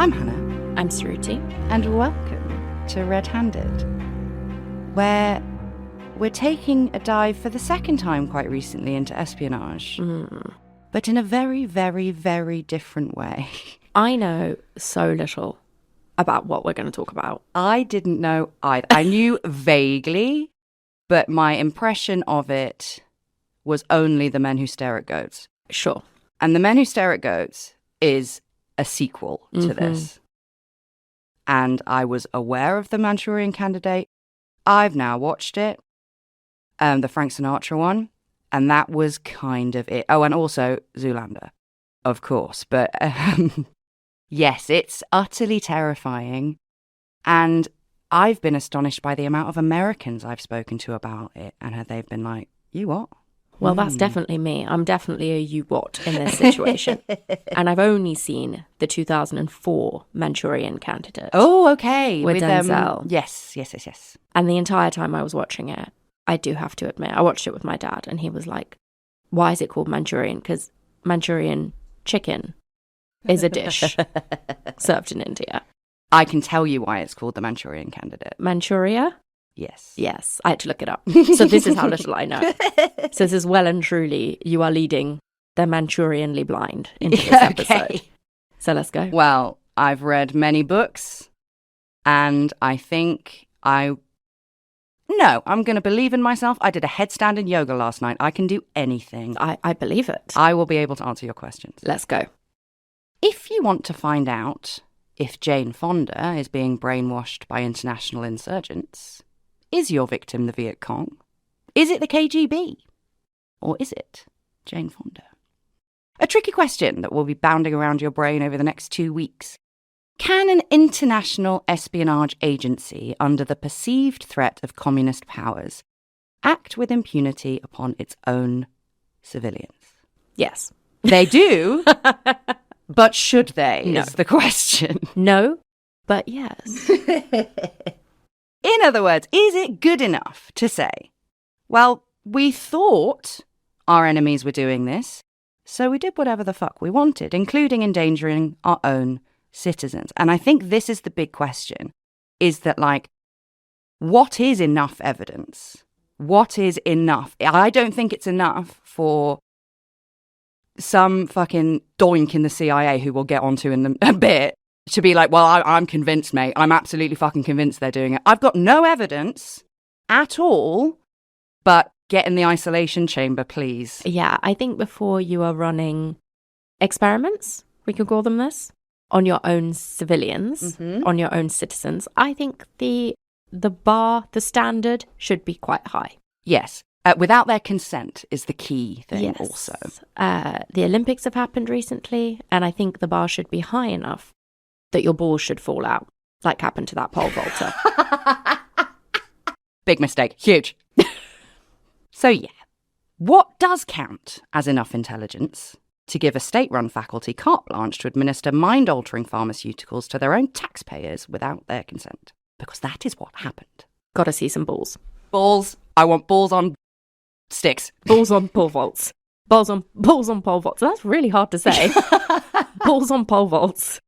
I'm Hannah. I'm Sruti. And welcome to Red Handed, where we're taking a dive for the second time quite recently into espionage, but in a very, very, very different way. I know so little about what we're going to talk about. I didn't know either. I knew vaguely, but my impression of it was only The Men Who Stare at Goats. Sure. And The Men Who Stare at Goats is a sequel to this. And I was aware of the Manchurian Candidate. I've now watched it, the Frank Sinatra one, and that was kind of it. Oh, and also Zoolander, of course. But yes, it's utterly terrifying. And I've been astonished by the amount of Americans I've spoken to about it. And they've been like, you what? Well, that's definitely me. I'm definitely a you what in this situation. And I've only seen the 2004 Manchurian Candidate. Oh, okay. With Denzel. Yes. And the entire time I was watching it, I do have to admit, I watched it with my dad and he was like, why is it called Manchurian? Because Manchurian chicken is a dish served in India. I can tell you why it's called the Manchurian Candidate. Manchuria? Yes, I had to look it up. So this is how little I know. So this is well and truly, you are leading the Manchurianly blind into this episode. Okay. So let's go. Well, I've read many books, and I think I'm going to believe in myself. I did a headstand in yoga last night. I can do anything. I believe it. I will be able to answer your questions. Let's go. If you want to find out if Jane Fonda is being brainwashed by international insurgents, is your victim the Viet Cong? Is it the KGB? Or is it Jane Fonda? A tricky question that will be bounding around your brain over the next 2 weeks. Can an international espionage agency under the perceived threat of communist powers act with impunity upon its own civilians? Yes. They do, but should they, No. is the question. No, but yes. In other words, is it good enough to say, well, we thought our enemies were doing this, so we did whatever the fuck we wanted, including endangering our own citizens? And I think this is the big question, is that, like, what is enough evidence? What is enough? I don't think it's enough for some fucking doink in the CIA who we'll get onto in a bit to be like, well, I'm convinced, mate. I'm absolutely fucking convinced they're doing it. I've got no evidence at all, but get in the isolation chamber, please. Yeah, I think before you are running experiments, we could call them this, on your own civilians, on your own citizens, I think the bar, the standard should be quite high. Yes. Without their consent is the key thing. Yes. Also. The Olympics have happened recently, and I think the bar should be high enough that your balls should fall out, like happened to that pole vaulter. Big mistake. Huge. So yeah, what does count as enough intelligence to give a state-run faculty carte blanche to administer mind-altering pharmaceuticals to their own taxpayers without their consent? Because that is what happened. Gotta see some balls. Balls. I want balls on sticks. Balls on pole vaults. Balls on pole vaults. That's really hard to say. Balls on pole vaults.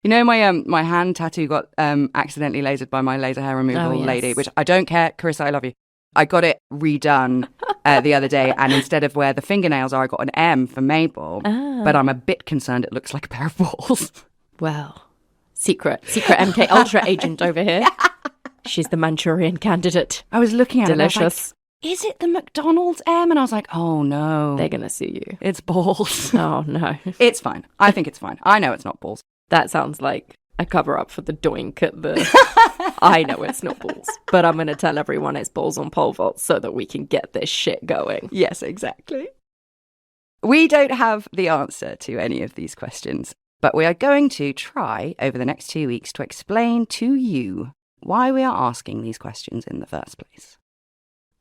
You know, my hand tattoo got accidentally lasered by my laser hair removal lady, which I don't care. Carissa, I love you. I got it redone the other day, and instead of where the fingernails are, I got an M for Mabel. But I'm a bit concerned it looks like a pair of balls. Well, secret MKUltra agent over here. She's the Manchurian Candidate. I was looking at Delicious. it. Delicious. Is it the McDonald's M? And I was like, oh no. They're going to sue you. It's balls. Oh no. It's fine. I think it's fine. I know it's not balls. That sounds like a cover-up for the doink at the... I know it's not balls, but I'm going to tell everyone it's balls on pole vaults so that we can get this shit going. Yes, exactly. We don't have the answer to any of these questions, but we are going to try over the next 2 weeks to explain to you why we are asking these questions in the first place.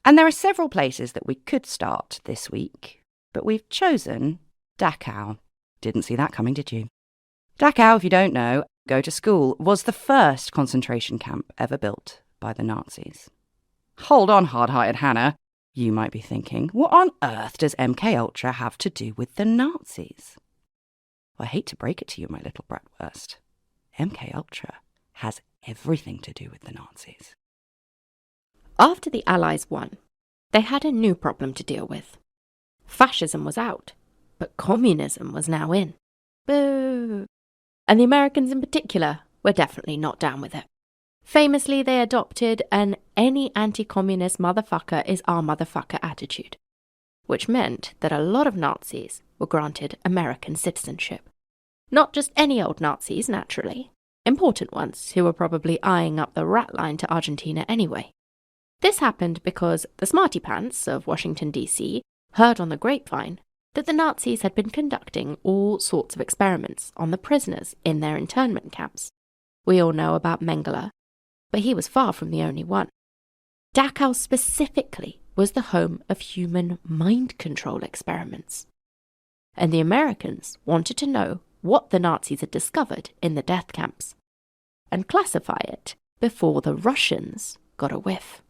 And there are several places that we could start this week, but we've chosen Dachau. Didn't see that coming, did you? Dachau, if you don't know, go to school, was the first concentration camp ever built by the Nazis. Hold on, hard-hearted Hannah. You might be thinking, what on earth does MKUltra have to do with the Nazis? I hate to break it to you, my little bratwurst. MKUltra has everything to do with the Nazis. After the Allies won, they had a new problem to deal with. Fascism was out, but communism was now in. Boo! And the Americans in particular were definitely not down with it. Famously, they adopted an any anti-communist motherfucker is our motherfucker attitude, which meant that a lot of Nazis were granted American citizenship. Not just any old Nazis, naturally. Important ones who were probably eyeing up the rat line to Argentina anyway. This happened because the smarty pants of Washington, D.C. heard on the grapevine that the Nazis had been conducting all sorts of experiments on the prisoners in their internment camps. We all know about Mengele, but he was far from the only one. Dachau specifically was the home of human mind control experiments. And the Americans wanted to know what the Nazis had discovered in the death camps and classify it before the Russians got a whiff.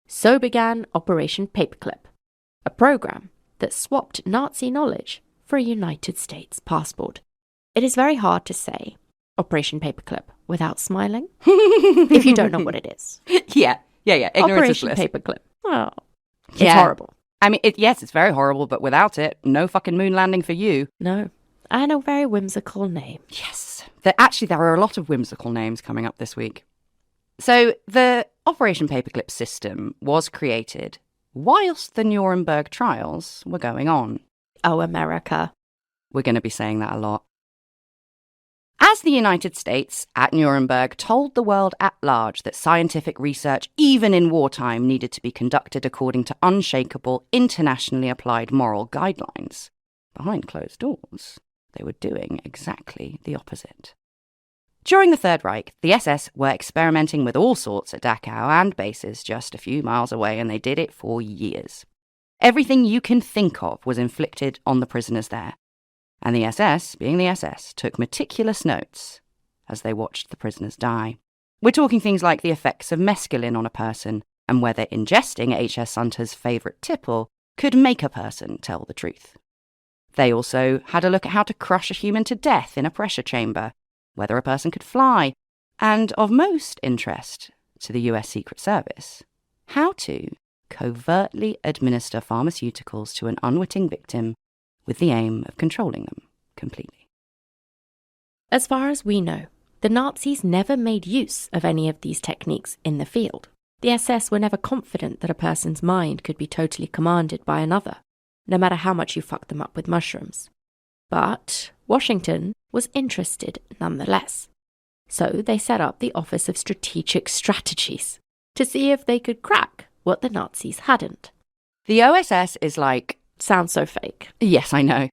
So began Operation Paperclip, a program that swapped Nazi knowledge for a United States passport. It is very hard to say Operation Paperclip without smiling, if you don't know what it is. Yeah. Ignorance Operation is bliss. Paperclip. Oh, it's horrible. I mean, yes, it's very horrible, but without it, no fucking moon landing for you. No. And a very whimsical name. Yes. There are a lot of whimsical names coming up this week. So the Operation Paperclip system was created whilst the Nuremberg trials were going on. Oh, America. We're going to be saying that a lot. As the United States, at Nuremberg, told the world at large that scientific research, even in wartime, needed to be conducted according to unshakable, internationally applied moral guidelines, behind closed doors, they were doing exactly the opposite. During the Third Reich, the SS were experimenting with all sorts at Dachau and bases just a few miles away, and they did it for years. Everything you can think of was inflicted on the prisoners there. And the SS, being the SS, took meticulous notes as they watched the prisoners die. We're talking things like the effects of mescaline on a person and whether ingesting H.S. Hunter's favourite tipple could make a person tell the truth. They also had a look at how to crush a human to death in a pressure chamber, whether a person could fly, and of most interest to the US Secret Service, how to covertly administer pharmaceuticals to an unwitting victim with the aim of controlling them completely. As far as we know, the Nazis never made use of any of these techniques in the field. The SS were never confident that a person's mind could be totally commanded by another, no matter how much you fucked them up with mushrooms. But Washington was interested nonetheless. So they set up the Office of Strategic Strategies to see if they could crack what the Nazis hadn't. The OSS is like... Sounds so fake. Yes, I know.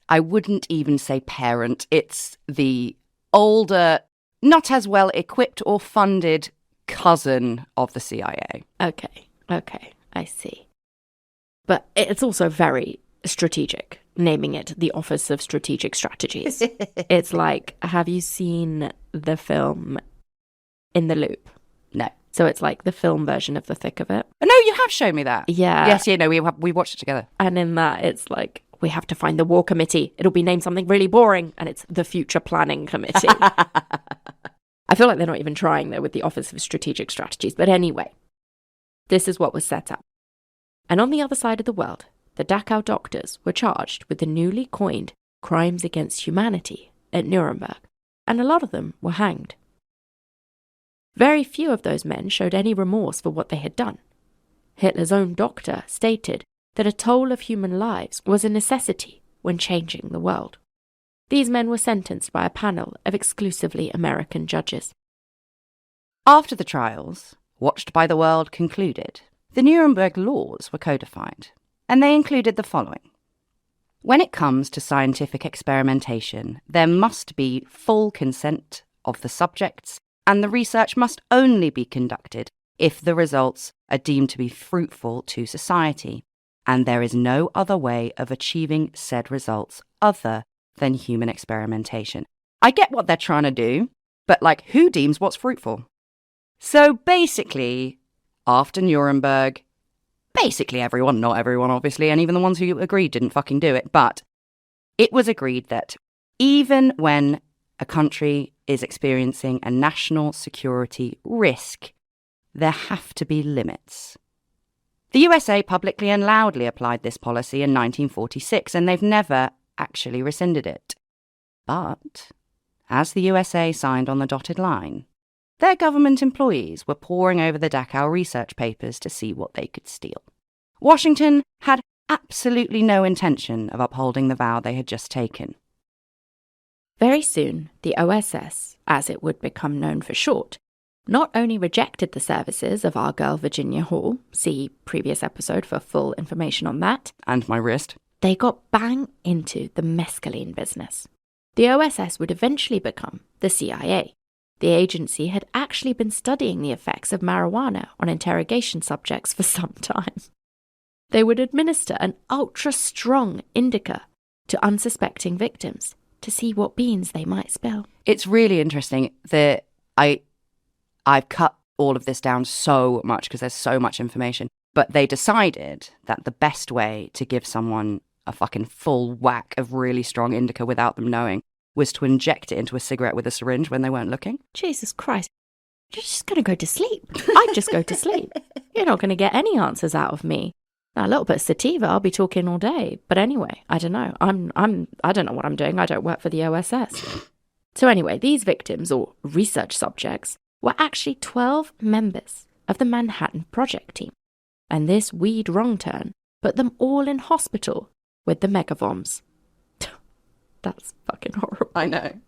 I wouldn't even say parent. It's the older, not as well equipped or funded cousin of the CIA. Okay, I see. But it's also very strategic, naming it the Office of Strategic Strategies. It's like, have you seen the film In the Loop? No. So it's like the film version of The Thick of It. Oh, no, you have shown me that. Yeah. Yes, we watched it together. And in that, it's like, we have to find the war committee. It'll be named something really boring, and it's the Future Planning Committee. I feel like they're not even trying, though, with the Office of Strategic Strategies. But anyway, this is what was set up. And on the other side of the world, the Dachau doctors were charged with the newly coined crimes against humanity at Nuremberg, and a lot of them were hanged. Very few of those men showed any remorse for what they had done. Hitler's own doctor stated that a toll of human lives was a necessity when changing the world. These men were sentenced by a panel of exclusively American judges. After the trials, watched by the world, concluded, the Nuremberg laws were codified, and they included the following. When it comes to scientific experimentation, there must be full consent of the subjects, and the research must only be conducted if the results are deemed to be fruitful to society, and there is no other way of achieving said results other than human experimentation. I get what they're trying to do, but who deems what's fruitful? So basically, after Nuremberg, basically everyone, not everyone obviously, and even the ones who agreed didn't fucking do it, but it was agreed that even when a country is experiencing a national security risk, there have to be limits. The USA publicly and loudly applied this policy in 1946, and they've never actually rescinded it. But as the USA signed on the dotted line, their government employees were poring over the Dachau research papers to see what they could steal. Washington had absolutely no intention of upholding the vow they had just taken. Very soon, the OSS, as it would become known for short, not only rejected the services of our girl Virginia Hall, see previous episode for full information on that, And my wrist. they got bang into the mescaline business. The OSS would eventually become the CIA. The agency had actually been studying the effects of marijuana on interrogation subjects for some time. They would administer an ultra-strong indica to unsuspecting victims to see what beans they might spill. It's really interesting that I've cut all of this down so much because there's so much information. But they decided that the best way to give someone a fucking full whack of really strong indica without them knowing was to inject it into a cigarette with a syringe when they weren't looking. Jesus Christ. You're just going to go to sleep. I'd just go to sleep. You're not going to get any answers out of me. Now, a little bit of sativa, I'll be talking all day. But anyway, I don't know. I don't know what I'm doing. I don't work for the OSS. So anyway, these victims, or research subjects, were actually 12 members of the Manhattan Project team. And this weed wrong turn put them all in hospital with the megavoms. That's fucking horrible. I know.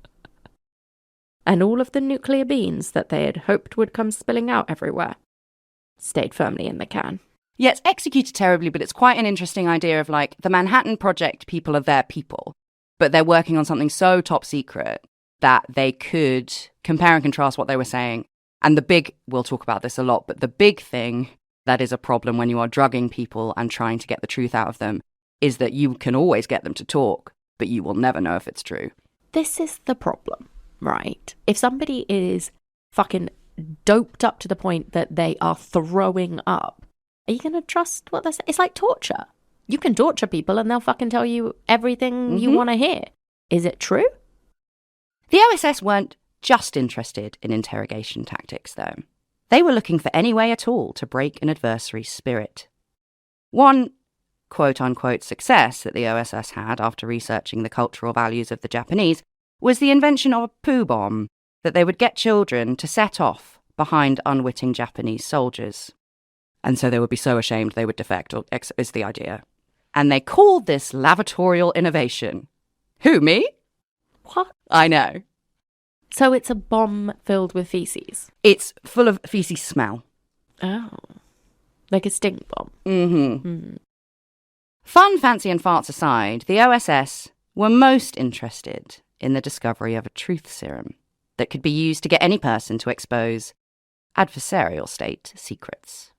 And all of the nuclear beans that they had hoped would come spilling out everywhere stayed firmly in the can. Yeah, it's executed terribly, but it's quite an interesting idea of like the Manhattan Project people are their people, but they're working on something so top secret that they could compare and contrast what they were saying. And we'll talk about this a lot, but the big thing that is a problem when you are drugging people and trying to get the truth out of them is that you can always get them to talk, but you will never know if it's true. This is the problem, right? If somebody is fucking doped up to the point that they are throwing up, are you going to trust what they're saying? It's like torture. You can torture people and they'll fucking tell you everything you want to hear. Is it true? The OSS weren't just interested in interrogation tactics, though. They were looking for any way at all to break an adversary's spirit. One quote-unquote success that the OSS had after researching the cultural values of the Japanese was the invention of a poo bomb that they would get children to set off behind unwitting Japanese soldiers. And so they would be so ashamed they would defect, is the idea. And they called this lavatorial innovation. Who, me? What? I know. So it's a bomb filled with feces? It's full of feces smell. Oh. Like a stink bomb? Mm-hmm. Fun, fancy and farts aside, the OSS were most interested in the discovery of a truth serum that could be used to get any person to expose adversarial state secrets.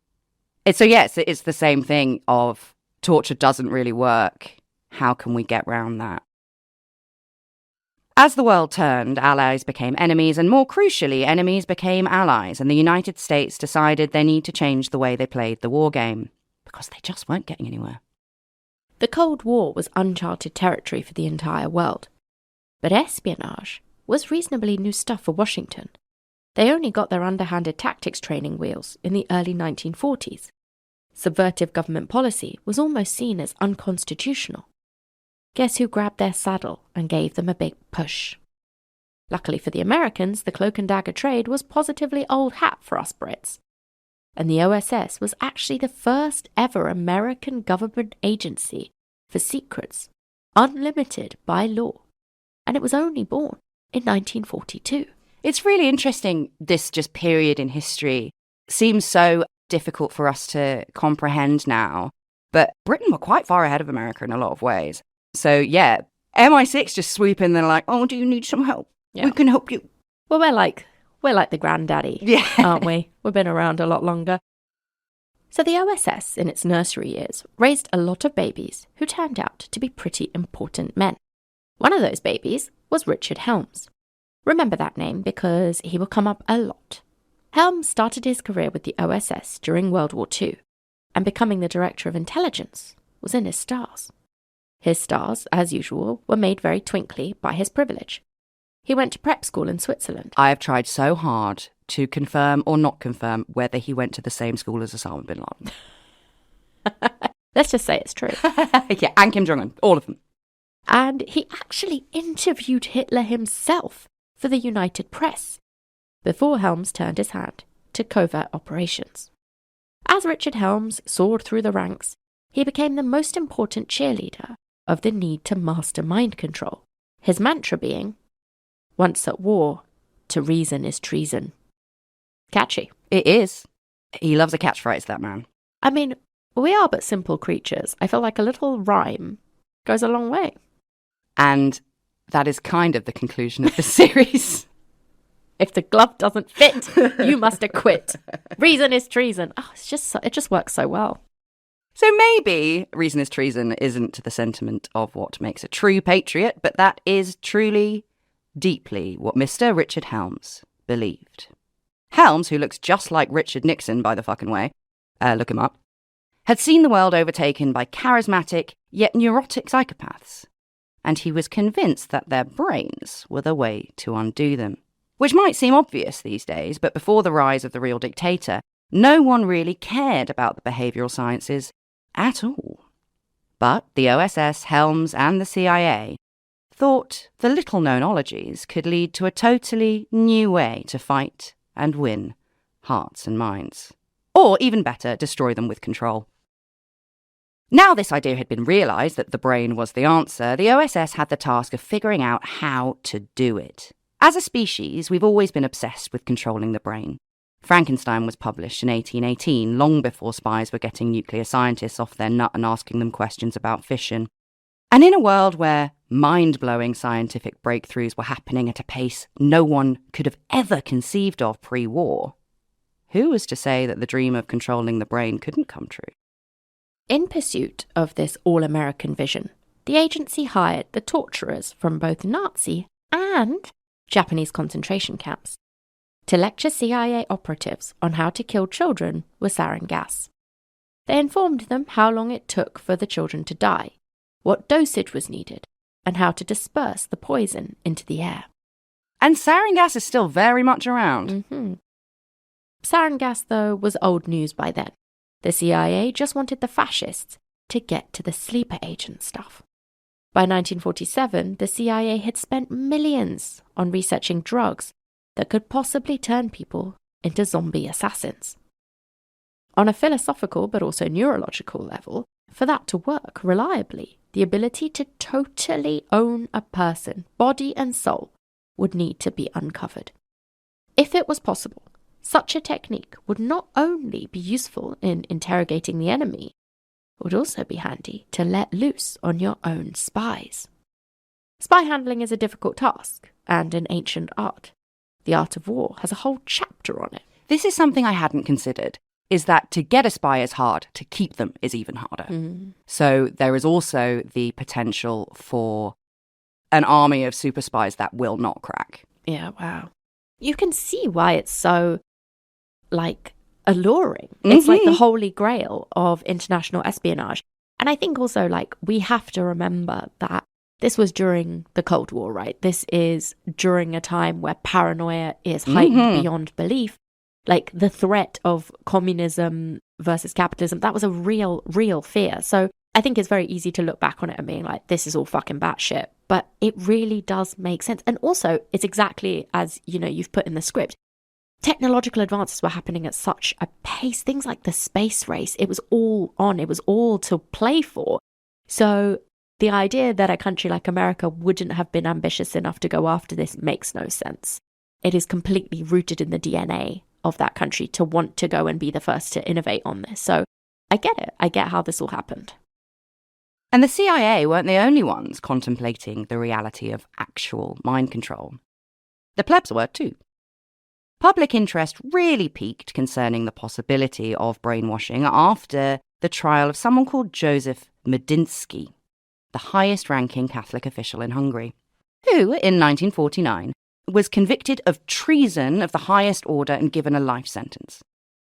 It's the same thing of torture doesn't really work. How can we get round that? As the world turned, allies became enemies, and more crucially, enemies became allies, and the United States decided they need to change the way they played the war game, because they just weren't getting anywhere. The Cold War was uncharted territory for the entire world, but espionage was reasonably new stuff for Washington. They only got their underhanded tactics training wheels in the early 1940s. Subversive government policy was almost seen as unconstitutional. Guess who grabbed their saddle and gave them a big push? Luckily for the Americans, the cloak and dagger trade was positively old hat for us Brits. And the OSS was actually the first ever American government agency for secrets, unlimited by law. And it was only born in 1942. It's really interesting, this just period in history seems so difficult for us to comprehend now, but Britain were quite far ahead of America in a lot of ways. So yeah, MI6 just swoop in, they're like, oh, do you need some help? Yeah. We can help you. Well, we're like the granddaddy, aren't we? We've been around a lot longer. So the OSS, in its nursery years, raised a lot of babies who turned out to be pretty important men. One of those babies was Richard Helms. Remember that name because he will come up a lot. Helms started his career with the OSS during World War II, and becoming the Director of Intelligence was in his stars. His stars, as usual, were made very twinkly by his privilege. He went to prep school in Switzerland. I have tried so hard to confirm or not confirm whether he went to the same school as Osama bin Laden. Let's just say it's true. Yeah, and Kim Jong-un, all of them. And he actually interviewed Hitler himself for the United Press before Helms turned his hand to covert operations. As Richard Helms soared through the ranks, he became the most important cheerleader of the need to master mind control, his mantra being, "Once at war, to reason is treason." Catchy. It is. He loves a catchphrase, that man. I mean, we are but simple creatures. I feel like a little rhyme goes a long way. And that is kind of the conclusion of the series. If the glove doesn't fit, you must acquit. Reason is treason. Oh, it just works so well. So maybe reason is treason isn't the sentiment of what makes a true patriot, but that is truly, deeply what Mr. Richard Helms believed. Helms, who looks just like Richard Nixon, by the fucking way, look him up, had seen the world overtaken by charismatic yet neurotic psychopaths, and he was convinced that their brains were the way to undo them. Which might seem obvious these days, but before the rise of the real dictator, no one really cared about the behavioural sciences at all. But the OSS, Helms, and the CIA thought the little-known ologies could lead to a totally new way to fight and win hearts and minds. Or, even better, destroy them with control. Now this idea had been realised that the brain was the answer, the OSS had the task of figuring out how to do it. As a species, we've always been obsessed with controlling the brain. Frankenstein was published in 1818, long before spies were getting nuclear scientists off their nut and asking them questions about fission. And in a world where mind-blowing scientific breakthroughs were happening at a pace no one could have ever conceived of pre-war, who was to say that the dream of controlling the brain couldn't come true? In pursuit of this all-American vision, the agency hired the torturers from both Nazi and Japanese concentration camps to lecture CIA operatives on how to kill children with sarin gas. They informed them how long it took for the children to die, what dosage was needed, and how to disperse the poison into the air. And sarin gas is still very much around. Sarin gas, though, was old news by then. The CIA just wanted the fascists to get to the sleeper agent stuff. By 1947, the CIA had spent millions on researching drugs that could possibly turn people into zombie assassins. On a philosophical but also neurological level, for that to work reliably, the ability to totally own a person, body and soul, would need to be uncovered. If it was possible, such a technique would not only be useful in interrogating the enemy, it would also be handy to let loose on your own spies. Spy handling is a difficult task and an ancient art. The art of war has a whole chapter on it. This is something I hadn't considered, is that to get a spy is hard, to keep them is even harder. So there is also the potential for an army of super spies that will not crack. Yeah, wow. You can see why it's so, alluring. It's like the holy grail of international espionage. And I think also, we have to remember that this was during the Cold War, right? This is during a time where paranoia is heightened beyond belief. The threat of communism versus capitalism, that was a real fear. So I think it's very easy to look back on it and being like, this is all fucking batshit. But it really does make sense. And also, it's exactly as, you've put in the script. Technological advances were happening at such a pace. Things like the space race, it was all on. It was all to play for. So the idea that a country like America wouldn't have been ambitious enough to go after this makes no sense. It is completely rooted in the DNA of that country to want to go and be the first to innovate on this. So I get it. I get how this all happened. And the CIA weren't the only ones contemplating the reality of actual mind control. The plebs were too. Public interest really peaked concerning the possibility of brainwashing after the trial of someone called Joseph Medinsky, the highest-ranking Catholic official in Hungary, who, in 1949, was convicted of treason of the highest order and given a life sentence.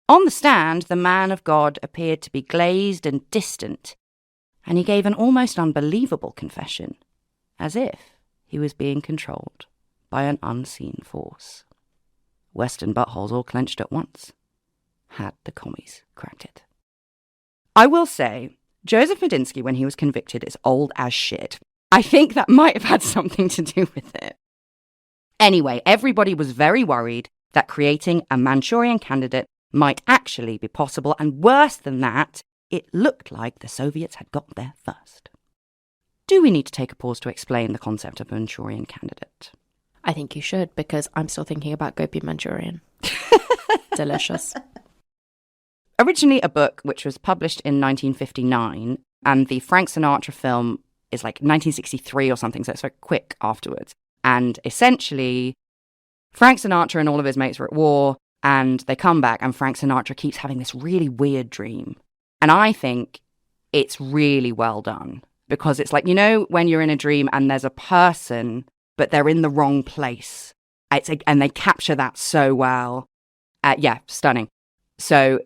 On the stand, the man of God appeared to be glazed and distant, and he gave an almost unbelievable confession, as if he was being controlled by an unseen force. Western buttholes all clenched at once. Had the commies cracked it? I will say, Joseph Medinsky, when he was convicted, is old as shit. I think that might have had something to do with it. Anyway, everybody was very worried that creating a Manchurian Candidate might actually be possible, and worse than that, it looked like the Soviets had got there first. Do we need to take a pause to explain the concept of Manchurian Candidate? I think you should, because I'm still thinking about gobi Manchurian. Delicious. Originally a book which was published in 1959, and the Frank Sinatra film is like 1963 or something, so it's very quick afterwards. And essentially, Frank Sinatra and all of his mates were at war, and they come back, and Frank Sinatra keeps having this really weird dream. And I think it's really well done, because it's like, you know, when you're in a dream and there's a person, but they're in the wrong place. And they capture that so well. Yeah, stunning. So,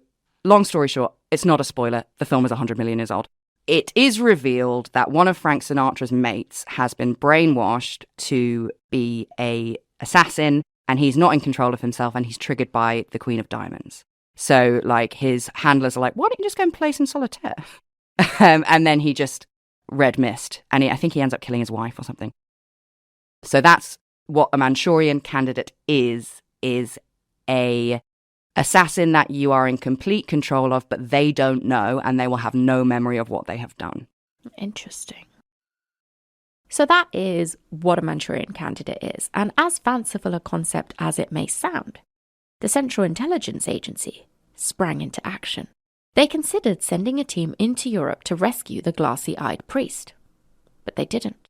long story short, it's not a spoiler. The film is 100 million years old. It is revealed that one of Frank Sinatra's mates has been brainwashed to be an assassin, and he's not in control of himself, and he's triggered by the Queen of Diamonds. So, like, his handlers are like, why don't you just go and play some solitaire? And then he just red mist, and I think he ends up killing his wife or something. So that's what a Manchurian Candidate is a assassin that you are in complete control of, but they don't know, and they will have no memory of what they have done. Interesting. So that is what a Manchurian Candidate is, and as fanciful a concept as it may sound, the Central Intelligence Agency sprang into action. They considered sending a team into Europe to rescue the glassy-eyed priest, but they didn't.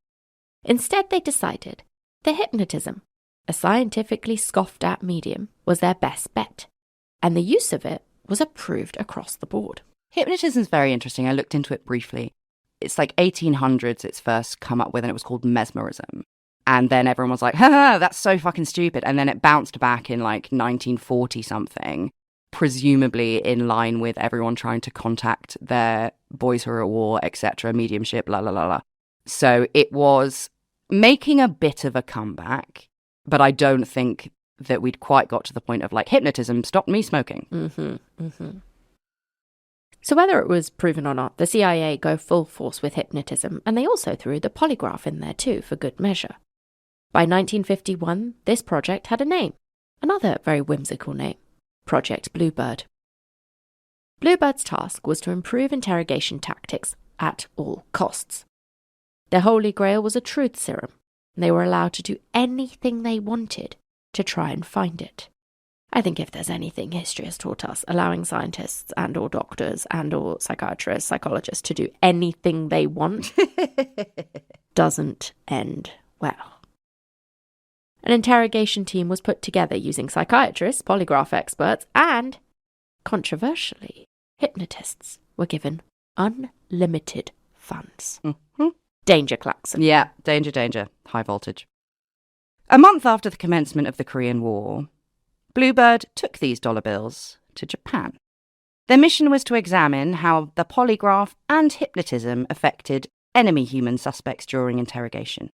Instead, they decided that hypnotism, a scientifically scoffed-at medium, was their best bet, and the use of it was approved across the board. Hypnotism is very interesting. I looked into it briefly. It's like 1800s it's first come up with, and it was called mesmerism. And then everyone was like, ha, that's so fucking stupid. And then it bounced back in like 1940-something, presumably in line with everyone trying to contact their boys who are at war, etc., mediumship, la la la la. So it was making a bit of a comeback, but I don't think that we'd quite got to the point of like, hypnotism stopped me smoking. So whether it was proven or not, the CIA go full force with hypnotism, and they also threw the polygraph in there too, for good measure. By 1951, this project had a name, another very whimsical name, Project Bluebird. Bluebird's task was to improve interrogation tactics at all costs. Their holy grail was a truth serum, and they were allowed to do anything they wanted to try and find it. I think if there's anything history has taught us, allowing scientists and or doctors and or psychiatrists, psychologists to do anything they want doesn't end well. An interrogation team was put together using psychiatrists, polygraph experts, and, controversially, hypnotists were given unlimited funds. Danger, Klaxon. Yeah, danger. High voltage. A month after the commencement of the Korean War, Bluebird took these dollar bills to Japan. Their mission was to examine how the polygraph and hypnotism affected enemy human suspects during interrogation.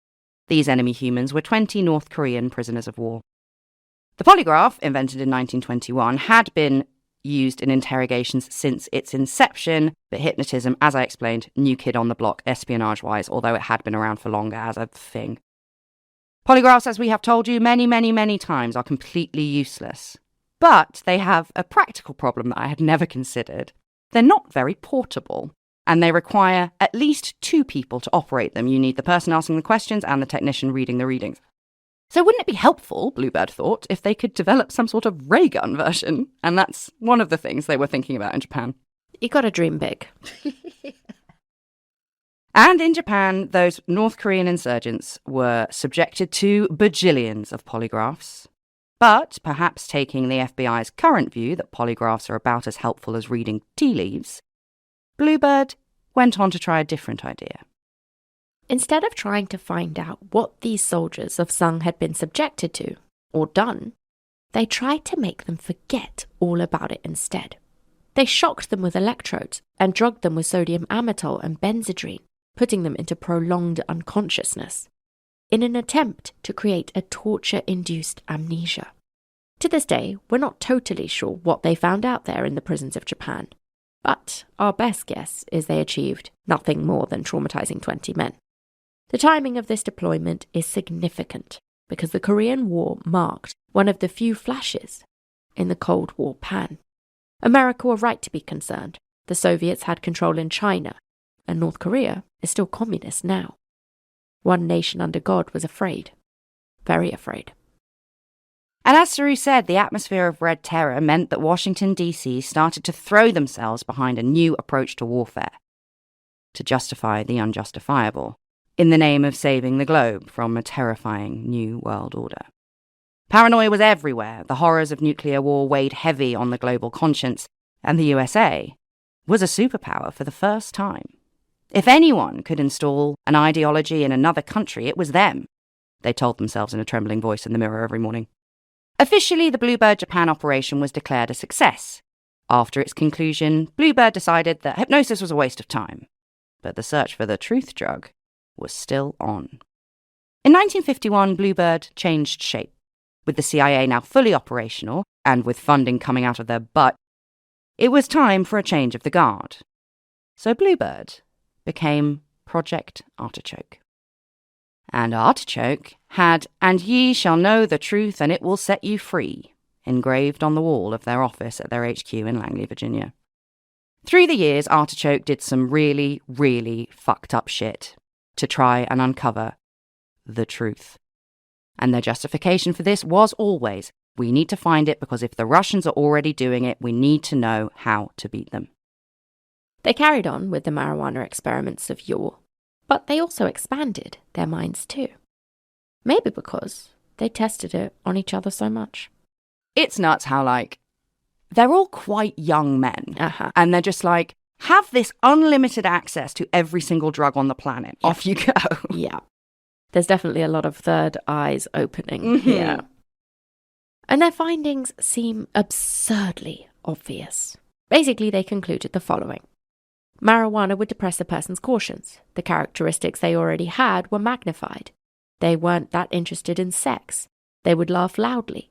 These enemy humans were 20 North Korean prisoners of war. The polygraph, invented in 1921, had been used in interrogations since its inception, but hypnotism, as I explained, new kid on the block espionage-wise, although it had been around for longer as a thing. Polygraphs, as we have told you many, many, many times, are completely useless. But they have a practical problem that I had never considered. They're not very portable, and they require at least 2 people to operate them. You need the person asking the questions and the technician reading the readings. So wouldn't it be helpful, Bluebird thought, if they could develop some sort of ray gun version? And that's one of the things they were thinking about in Japan. You gotta dream big. And in Japan, those North Korean insurgents were subjected to bajillions of polygraphs. But perhaps taking the FBI's current view that polygraphs are about as helpful as reading tea leaves, Bluebird went on to try a different idea. Instead of trying to find out what these soldiers of Sung had been subjected to, or done, they tried to make them forget all about it instead. They shocked them with electrodes and drugged them with sodium amytal and benzodrine, putting them into prolonged unconsciousness, in an attempt to create a torture-induced amnesia. To this day, we're not totally sure what they found out there in the prisons of Japan, but our best guess is they achieved nothing more than traumatizing 20 men. The timing of this deployment is significant because the Korean War marked one of the few flashes in the Cold War pan. America were right to be concerned. The Soviets had control in China, and North Korea is still communist now. One nation under God was afraid. Very afraid. And as Saru said, the atmosphere of Red Terror meant that Washington, D.C. started to throw themselves behind a new approach to warfare, to justify the unjustifiable, in the name of saving the globe from a terrifying new world order. Paranoia was everywhere. The horrors of nuclear war weighed heavy on the global conscience, and the USA was a superpower for the first time. If anyone could install an ideology in another country, it was them, they told themselves in a trembling voice in the mirror every morning. Officially, the Bluebird Japan operation was declared a success. After its conclusion, Bluebird decided that hypnosis was a waste of time. But the search for the truth drug was still on. In 1951, Bluebird changed shape. With the CIA now fully operational, and with funding coming out of their butt, it was time for a change of the guard. So Bluebird became Project Artichoke. And Artichoke had "And ye shall know the truth, and it will set you free" engraved on the wall of their office at their HQ in Langley, Virginia. Through the years, Artichoke did some really, really fucked up shit to try and uncover the truth. And their justification for this was always, we need to find it because if the Russians are already doing it, we need to know how to beat them. They carried on with the marijuana experiments of yore, but they also expanded their minds too. Maybe because they tested it on each other so much. It's nuts how, they're all quite young men. And they're just have this unlimited access to every single drug on the planet. Yeah. Off you go. Yeah. There's definitely a lot of third eyes opening here. And their findings seem absurdly obvious. Basically, they concluded the following. Marijuana would depress a person's cautions. The characteristics they already had were magnified. They weren't that interested in sex. They would laugh loudly.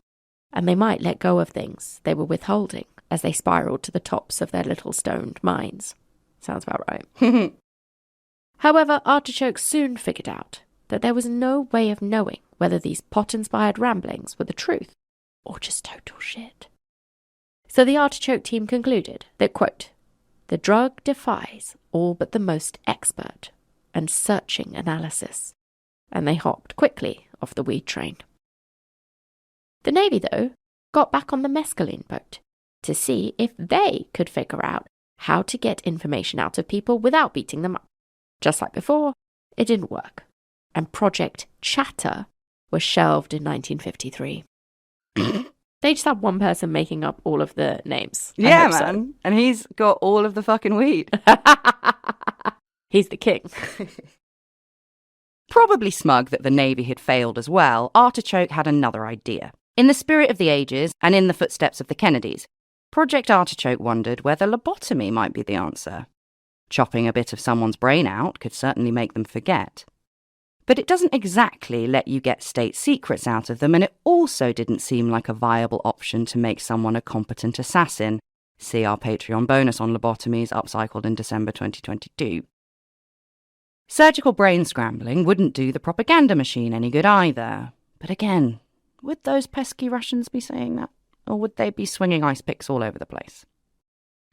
And they might let go of things they were withholding as they spiraled to the tops of their little stoned minds. Sounds about right. However, Artichoke soon figured out that there was no way of knowing whether these pot-inspired ramblings were the truth or just total shit. So the Artichoke team concluded that, quote, the drug defies all but the most expert and searching analysis, and they hopped quickly off the weed train. The Navy, though, got back on the mescaline boat to see if they could figure out how to get information out of people without beating them up. Just like before, it didn't work, and Project Chatter was shelved in 1953. They just had one person making up all of the names. Yeah, man. So. And he's got all of the fucking weed. He's the king. Probably smug that the Navy had failed as well, Artichoke had another idea. In the spirit of the ages, and in the footsteps of the Kennedys, Project Artichoke wondered whether lobotomy might be the answer. Chopping a bit of someone's brain out could certainly make them forget. But it doesn't exactly let you get state secrets out of them, and it also didn't seem like a viable option to make someone a competent assassin. See our Patreon bonus on lobotomies, upcycled in December 2022. Surgical brain scrambling wouldn't do the propaganda machine any good either. But again, would those pesky Russians be saying that? Or would they be swinging ice picks all over the place?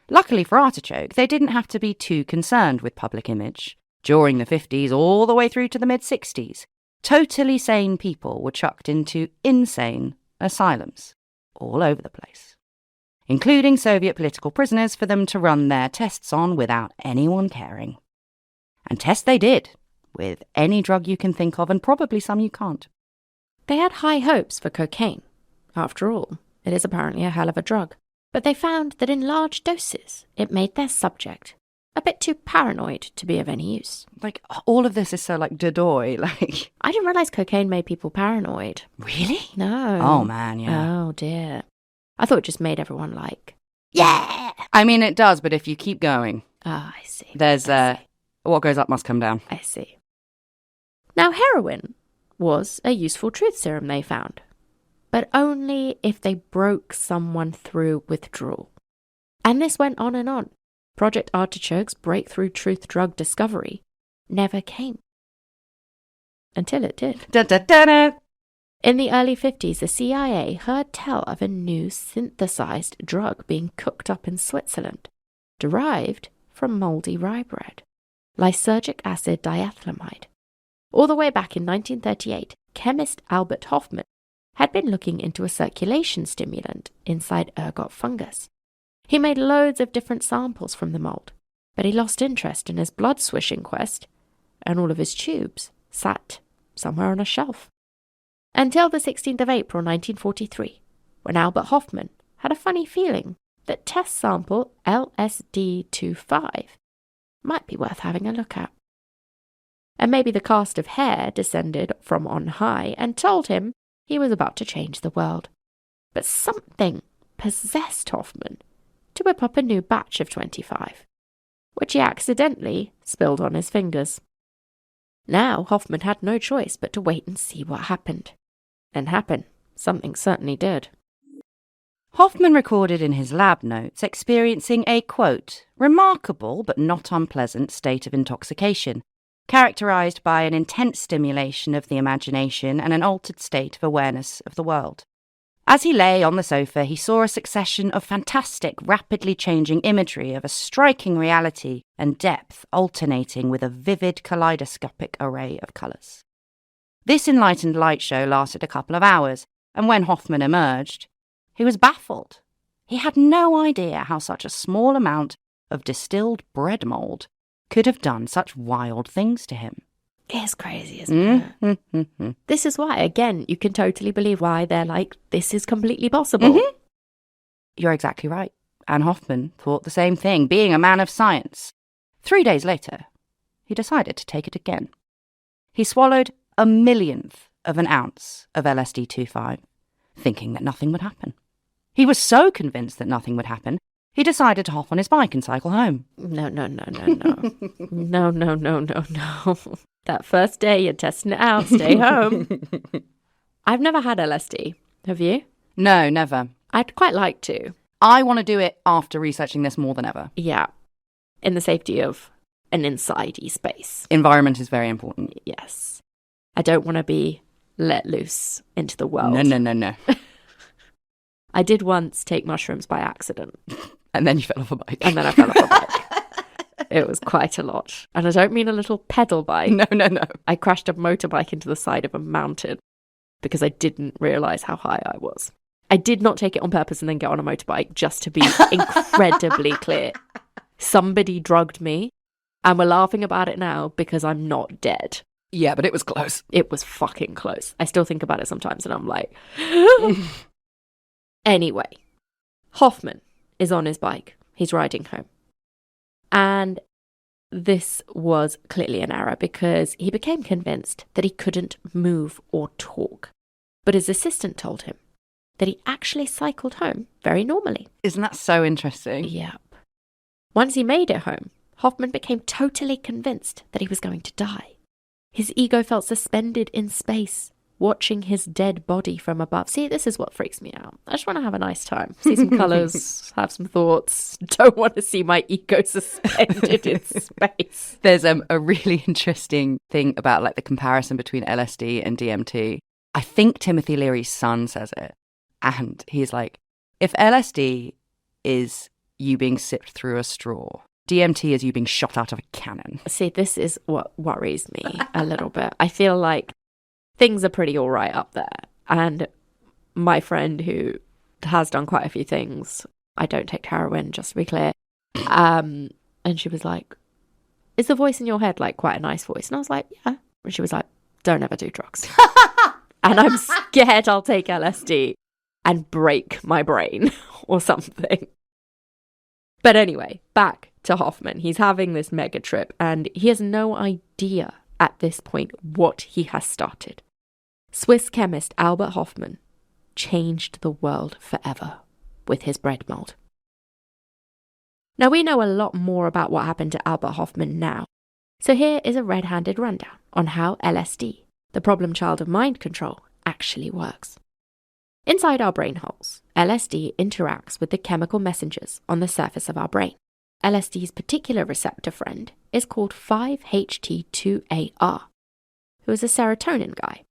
Luckily for Artichoke, they didn't have to be too concerned with public image. During the 50s all the way through to the mid-60s, totally sane people were chucked into insane asylums all over the place, including Soviet political prisoners for them to run their tests on without anyone caring. And tests they did, with any drug you can think of and probably some you can't. They had high hopes for cocaine. After all, it is apparently a hell of a drug. But they found that in large doses, it made their subject a bit too paranoid to be of any use. All of this is so, Dodoy, I didn't realise cocaine made people paranoid. Really? No. Oh, man, yeah. Oh, dear. I thought it just made everyone, Yeah! I mean, it does, but if you keep going, Ah, I see. there's what goes up must come down. I see. Now, heroin was a useful truth serum they found, but only if they broke someone through withdrawal. And this went on and on. Project Artichoke's breakthrough truth drug discovery never came. Until it did. Da, da, da, da. In the early 50s, the CIA heard tell of a new synthesized drug being cooked up in Switzerland, derived from mouldy rye bread, lysergic acid diethylamide. All the way back in 1938, chemist Albert Hofmann had been looking into a circulation stimulant inside ergot fungus. He made loads of different samples from the mold, but he lost interest in his blood swishing quest, and all of his tubes sat somewhere on a shelf. Until the 16th of April 1943, when Albert Hofmann had a funny feeling that test sample LSD-25 might be worth having a look at. And maybe the cast of hair descended from on high and told him he was about to change the world. But something possessed Hofmann to whip up a new batch of 25, which he accidentally spilled on his fingers. Now Hofmann had no choice but to wait and see what happened. And happen. Something certainly did. Hofmann recorded in his lab notes experiencing a, quote, remarkable but not unpleasant state of intoxication, characterized by an intense stimulation of the imagination and an altered state of awareness of the world. As he lay on the sofa, he saw a succession of fantastic, rapidly changing imagery of a striking reality and depth alternating with a vivid kaleidoscopic array of colours. This enlightened light show lasted a couple of hours, and when Hofmann emerged, he was baffled. He had no idea how such a small amount of distilled bread mould could have done such wild things to him. It's crazy, isn't it? This is why, again, you can totally believe why they're like, this is completely possible. Mm-hmm. You're exactly right. And Hofmann thought the same thing, being a man of science. 3 days later, he decided to take it again. He swallowed 1/1,000,000th of an ounce of LSD-25, thinking that nothing would happen. He was so convinced that nothing would happen, he decided to hop on his bike and cycle home. No. No. That first day you're testing it out, stay home. I've never had LSD. Have you? No, never. I'd quite like to. I want to do it after researching this more than ever. Yeah. In the safety of an inside-y space. Environment is very important. Yes. I don't want to be let loose into the world. No. I did once take mushrooms by accident. And then you fell off a bike. And then I fell off a bike. It was quite a lot. And I don't mean a little pedal bike. No. I crashed a motorbike into the side of a mountain because I didn't realise how high I was. I did not take it on purpose and then get on a motorbike, just to be incredibly clear. Somebody drugged me, and we're laughing about it now because I'm not dead. Yeah, but it was close. It was fucking close. I still think about it sometimes and I'm like... Anyway, Hofmann is on his bike. He's riding home. And this was clearly an error because he became convinced that he couldn't move or talk. But his assistant told him that he actually cycled home very normally. Isn't that so interesting? Yep. Once he made it home, Hofmann became totally convinced that he was going to die. His ego felt suspended in space, watching his dead body from above. See, this is what freaks me out. I just want to have a nice time. See some colours, have some thoughts. Don't want to see my ego suspended in space. There's a really interesting thing about like the comparison between LSD and DMT. I think Timothy Leary's son says it. And he's like, if LSD is you being sipped through a straw, DMT is you being shot out of a cannon. See, this is what worries me a little bit. I feel like things are pretty all right up there. And my friend who has done quite a few things, I don't take heroin, just to be clear. And she was like, is the voice in your head like quite a nice voice? And I was like, yeah. And she was like, don't ever do drugs. And I'm scared I'll take LSD and break my brain or something. But anyway, back to Hofmann. He's having this mega trip and he has no idea at this point what he has started. Swiss chemist Albert Hofmann changed the world forever with his bread mold. Now, we know a lot more about what happened to Albert Hofmann now. So here is a red-handed rundown on how LSD, the problem child of mind control, actually works. Inside our brain holes, LSD interacts with the chemical messengers on the surface of our brain. LSD's particular receptor friend is called 5-HT2AR, who is a serotonin guy.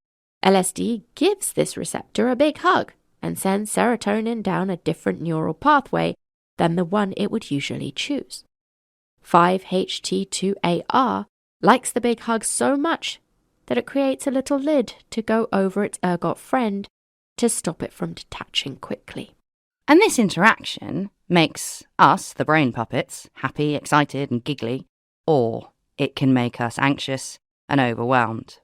LSD gives this receptor a big hug and sends serotonin down a different neural pathway than the one it would usually choose. 5-HT2AR likes the big hug so much that it creates a little lid to go over its ergot friend to stop it from detaching quickly. And this interaction makes us, the brain puppets, happy, excited and giggly, or it can make us anxious and overwhelmed.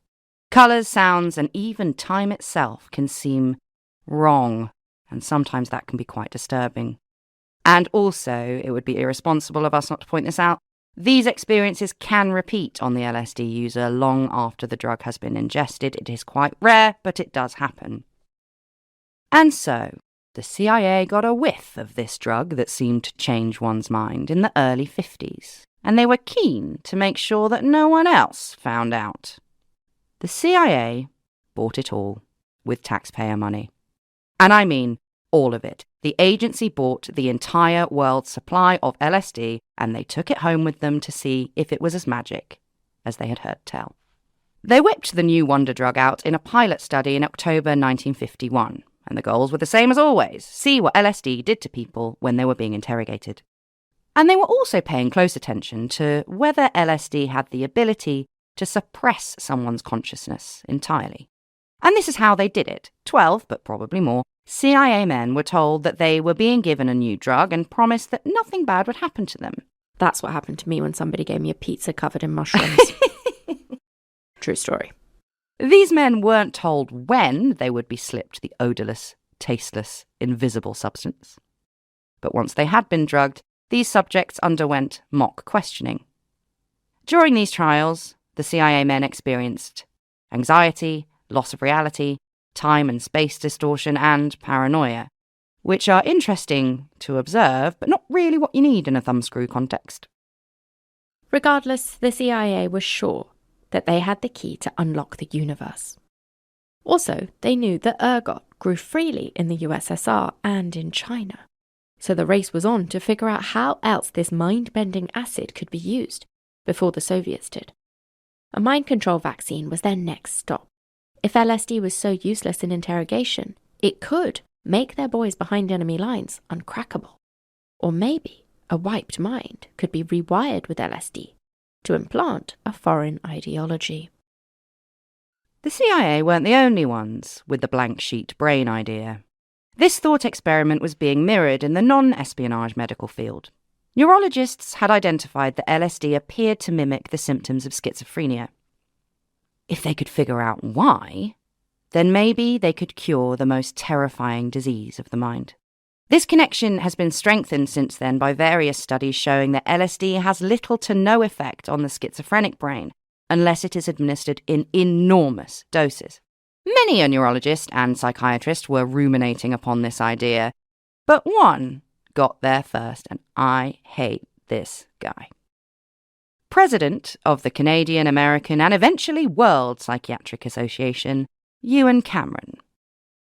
Colours, sounds and even time itself can seem wrong, and sometimes that can be quite disturbing. And also, it would be irresponsible of us not to point this out, these experiences can repeat on the LSD user long after the drug has been ingested. It is quite rare, but it does happen. And so, the CIA got a whiff of this drug that seemed to change one's mind in the early 50s, and they were keen to make sure that no one else found out. The CIA bought it all with taxpayer money. And I mean all of it. The agency bought the entire world's supply of LSD and they took it home with them to see if it was as magic as they had heard tell. They whipped the new wonder drug out in a pilot study in October 1951, and the goals were the same as always: see what LSD did to people when they were being interrogated. And they were also paying close attention to whether LSD had the ability to suppress someone's consciousness entirely. And this is how they did it. 12, but probably more, CIA men were told that they were being given a new drug and promised that nothing bad would happen to them. That's what happened to me when somebody gave me a pizza covered in mushrooms. True story. These men weren't told when they would be slipped the odourless, tasteless, invisible substance. But once they had been drugged, these subjects underwent mock questioning. During these trials, the CIA men experienced anxiety, loss of reality, time and space distortion, and paranoia, which are interesting to observe, but not really what you need in a thumbscrew context. Regardless, the CIA was sure that they had the key to unlock the universe. Also, they knew that ergot grew freely in the USSR and in China. So the race was on to figure out how else this mind-bending acid could be used before the Soviets did. A mind control vaccine was their next stop. If LSD was so useless in interrogation, it could make their boys behind enemy lines uncrackable. Or maybe a wiped mind could be rewired with LSD to implant a foreign ideology. The CIA weren't the only ones with the blank sheet brain idea. This thought experiment was being mirrored in the non-espionage medical field. Neurologists had identified that LSD appeared to mimic the symptoms of schizophrenia. If they could figure out why, then maybe they could cure the most terrifying disease of the mind. This connection has been strengthened since then by various studies showing that LSD has little to no effect on the schizophrenic brain unless it is administered in enormous doses. Many a neurologist and psychiatrist were ruminating upon this idea, but one got there first, and I hate this guy. President of the Canadian, American, and eventually World Psychiatric Association, Ewan Cameron,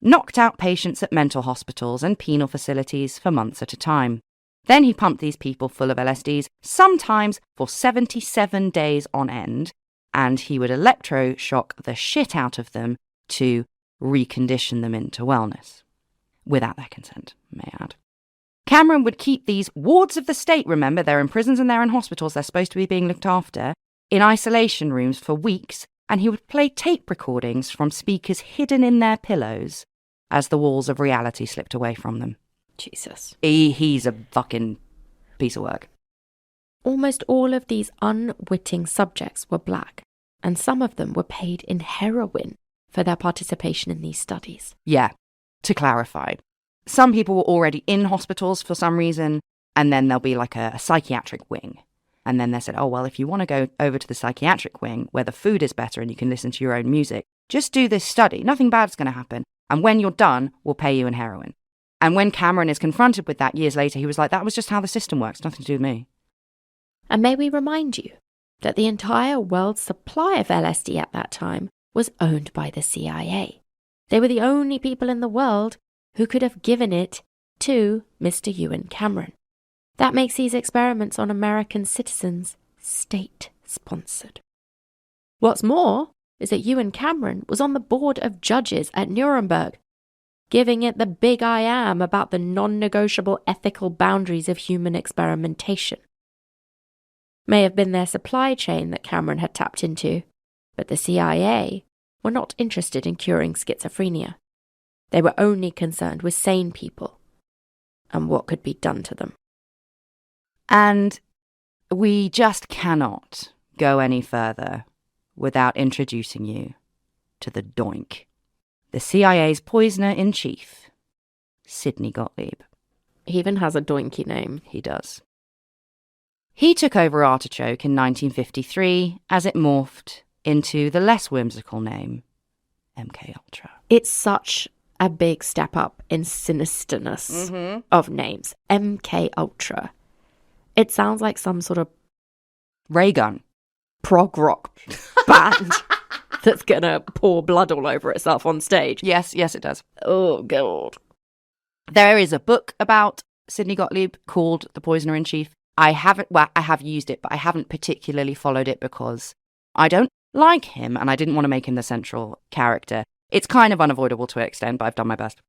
knocked out patients at mental hospitals and penal facilities for months at a time. Then he pumped these people full of LSDs, sometimes for 77 days on end, and he would electroshock the shit out of them to recondition them into wellness. Without their consent, may I add. Cameron would keep these wards of the state, remember, they're in prisons and they're in hospitals, they're supposed to be being looked after, in isolation rooms for weeks, and he would play tape recordings from speakers hidden in their pillows as the walls of reality slipped away from them. Jesus. He's a fucking piece of work. Almost all of these unwitting subjects were black, and some of them were paid in heroin for their participation in these studies. Yeah, to clarify. Some people were already in hospitals for some reason, and then there'll be like a psychiatric wing. And then they said, oh, well, if you want to go over to the psychiatric wing where the food is better and you can listen to your own music, just do this study. Nothing bad's going to happen. And when you're done, we'll pay you in heroin. And when Cameron is confronted with that years later, he was like, that was just how the system works, nothing to do with me. And may we remind you that the entire world's supply of LSD at that time was owned by the CIA. They were the only people in the world who could have given it to Mr. Ewan Cameron. That makes these experiments on American citizens state-sponsored. What's more is that Ewan Cameron was on the board of judges at Nuremberg, giving it the big I am about the non-negotiable ethical boundaries of human experimentation. May have been their supply chain that Cameron had tapped into, but the CIA were not interested in curing schizophrenia. They were only concerned with sane people and what could be done to them. And we just cannot go any further without introducing you to the doink. The CIA's poisoner-in-chief, Sidney Gottlieb. He even has a doinky name. He does. He took over Artichoke in 1953 as it morphed into the less whimsical name, MKUltra. It's such a big step up in sinisterness of names. MKUltra. It sounds like some sort of ray gun. Prog rock band that's gonna pour blood all over itself on stage. Yes, it does. Oh, God. There is a book about Sidney Gottlieb called The Poisoner-in-Chief. I have used it, but I haven't particularly followed it because I don't like him and I didn't want to make him the central character. It's kind of unavoidable to an extent, but I've done my best.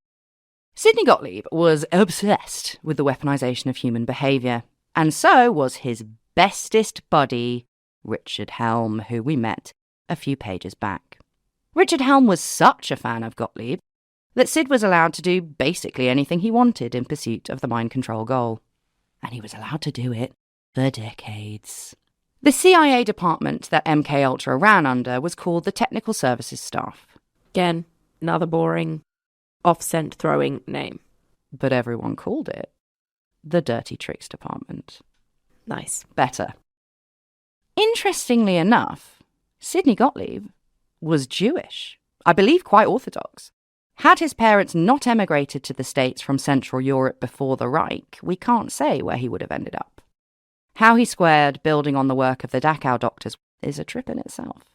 Sidney Gottlieb was obsessed with the weaponization of human behavior, and so was his bestest buddy, Richard Helm, who we met a few pages back. Richard Helm was such a fan of Gottlieb that Sid was allowed to do basically anything he wanted in pursuit of the mind control goal. And he was allowed to do it for decades. The CIA department that MKUltra ran under was called the Technical Services Staff. Again, another boring, off-scent throwing name. But everyone called it the Dirty Tricks Department. Nice. Better. Interestingly enough, Sidney Gottlieb was Jewish, I believe quite Orthodox. Had his parents not emigrated to the States from Central Europe before the Reich, we can't say where he would have ended up. How he squared building on the work of the Dachau doctors is a trip in itself.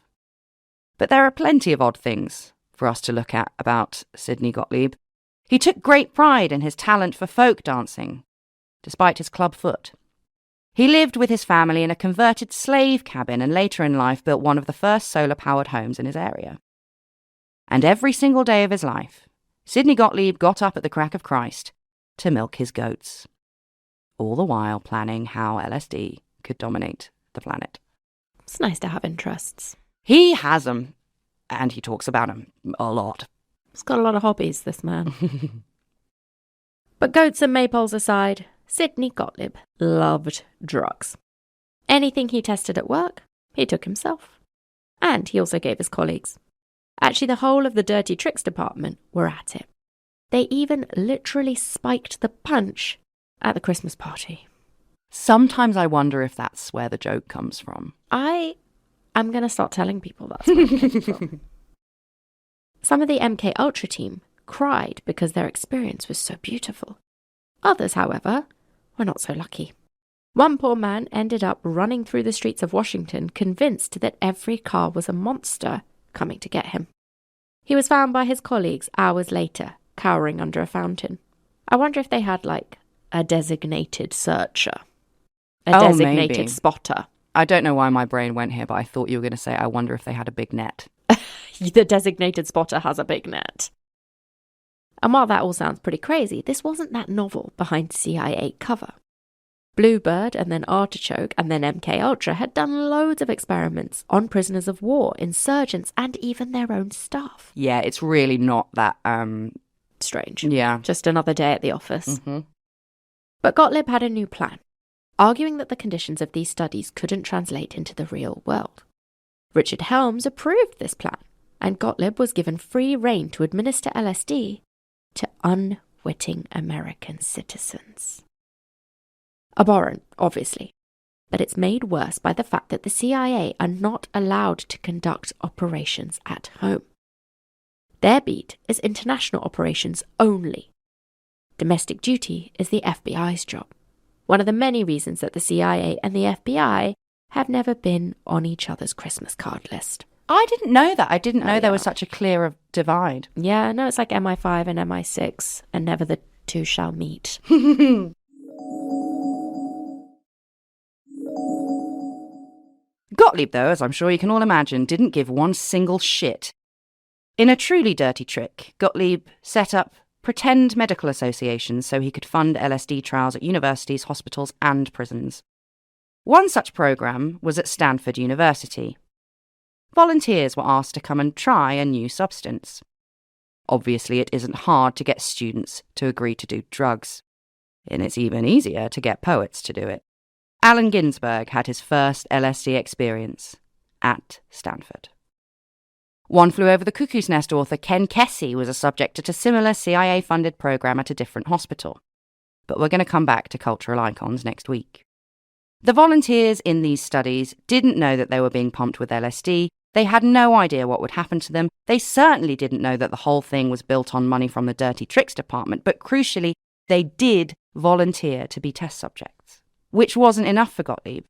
But there are plenty of odd things for us to look at about Sidney Gottlieb. He took great pride in his talent for folk dancing, despite his club foot. He lived with his family in a converted slave cabin and later in life built one of the first solar-powered homes in his area. And every single day of his life, Sidney Gottlieb got up at the crack of Christ to milk his goats, all the while planning how LSD could dominate the planet. It's nice to have interests. He has them, and he talks about them a lot. He's got a lot of hobbies, this man. But goats and maypoles aside, Sidney Gottlieb loved drugs. Anything he tested at work, he took himself. And he also gave his colleagues. Actually, the whole of the Dirty Tricks department were at it. They even literally spiked the punch at the Christmas party. Sometimes I wonder if that's where the joke comes from. I'm going to start telling people that's where it came from. Some of the MKUltra team cried because their experience was so beautiful. Others, however, were not so lucky. One poor man ended up running through the streets of Washington convinced that every car was a monster coming to get him. He was found by his colleagues hours later, cowering under a fountain. I wonder if they had, a designated searcher. A designated maybe. Spotter. I don't know why my brain went here, but I thought you were going to say, I wonder if they had a big net. The designated spotter has a big net. And while that all sounds pretty crazy, this wasn't that novel behind CIA cover. Bluebird and then Artichoke and then MKUltra had done loads of experiments on prisoners of war, insurgents, and even their own staff. Yeah, it's really not that, strange. Yeah. Just another day at the office. Mm-hmm. But Gottlieb had a new plan, arguing that the conditions of these studies couldn't translate into the real world. Richard Helms approved this plan, and Gottlieb was given free rein to administer LSD to unwitting American citizens. Abhorrent, obviously, but it's made worse by the fact that the CIA are not allowed to conduct operations at home. Their beat is international operations only. Domestic duty is the FBI's job. One of the many reasons that the CIA and the FBI have never been on each other's Christmas card list. I didn't know that. I didn't know there was such a clear divide. Yeah, no, it's like MI5 and MI6, and never the two shall meet. Gottlieb, though, as I'm sure you can all imagine, didn't give one single shit. In a truly dirty trick, Gottlieb set up pretend medical associations so he could fund LSD trials at universities, hospitals, and prisons. One such program was at Stanford University. Volunteers were asked to come and try a new substance. Obviously, it isn't hard to get students to agree to do drugs, and it's even easier to get poets to do it. Allen Ginsberg had his first LSD experience at Stanford. One Flew Over the Cuckoo's Nest author Ken Kesey was a subject at a similar CIA-funded program at a different hospital. But we're going to come back to cultural icons next week. The volunteers in these studies didn't know that they were being pumped with LSD. They had no idea what would happen to them. They certainly didn't know that the whole thing was built on money from the Dirty Tricks Department. But crucially, they did volunteer to be test subjects, which wasn't enough for Gottlieb,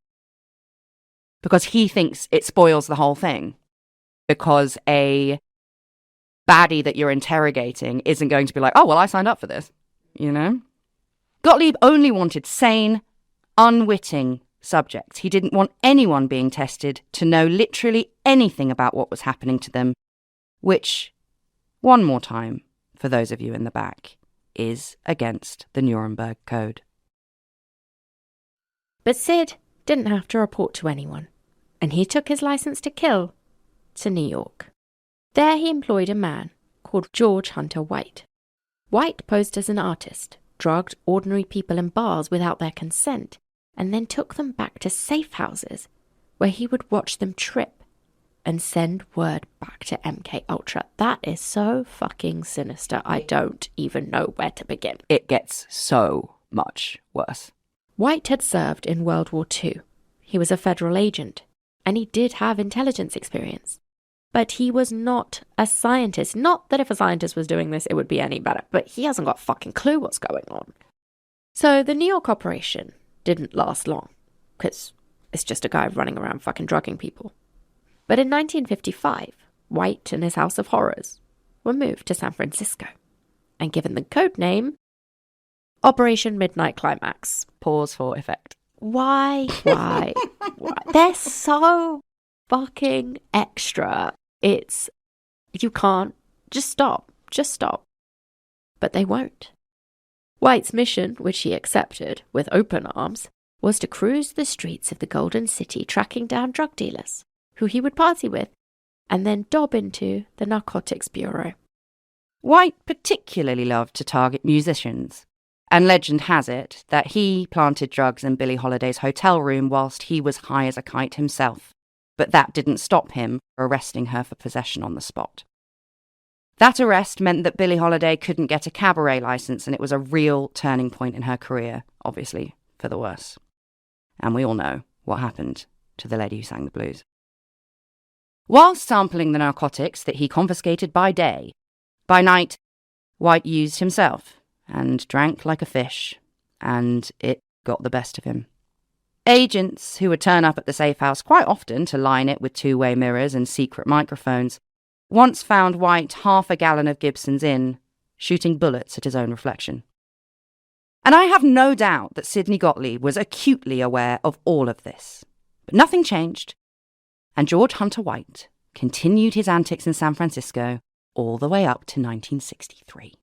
because he thinks it spoils the whole thing, because a baddie that you're interrogating isn't going to be like, oh, well, I signed up for this, you know? Gottlieb only wanted sane, unwitting subjects. He didn't want anyone being tested to know literally anything about what was happening to them, which, one more time, for those of you in the back, is against the Nuremberg Code. But Sid didn't have to report to anyone, and he took his license to kill to New York. There he employed a man called George Hunter White. White posed as an artist, drugged ordinary people in bars without their consent, and then took them back to safe houses where he would watch them trip and send word back to MKUltra. That is so fucking sinister. I don't even know where to begin. It gets so much worse. White had served in World War II. He was a federal agent, and he did have intelligence experience. But he was not a scientist. Not that if a scientist was doing this, it would be any better, but he hasn't got a fucking clue what's going on. So the New York operation didn't last long, because it's just a guy running around fucking drugging people. But in 1955, White and his House of Horrors were moved to San Francisco and given the code name Operation Midnight Climax. Pause for effect. Why? They're so fucking extra. You can't. Just stop. But they won't. White's mission, which he accepted with open arms, was to cruise the streets of the Golden City tracking down drug dealers, who he would party with, and then dob into the Narcotics Bureau. White particularly loved to target musicians, and legend has it that he planted drugs in Billie Holiday's hotel room whilst he was high as a kite himself, but that didn't stop him arresting her for possession on the spot. That arrest meant that Billie Holiday couldn't get a cabaret license, and it was a real turning point in her career, obviously, for the worse. And we all know what happened to the lady who sang the blues. Whilst sampling the narcotics that he confiscated by day, by night, White used himself and drank like a fish, and it got the best of him. Agents who would turn up at the safe house quite often to line it with two-way mirrors and secret microphones once found White half a gallon of Gibson's in, shooting bullets at his own reflection. And I have no doubt that Sidney Gottlieb was acutely aware of all of this. But nothing changed, and George Hunter White continued his antics in San Francisco all the way up to 1963.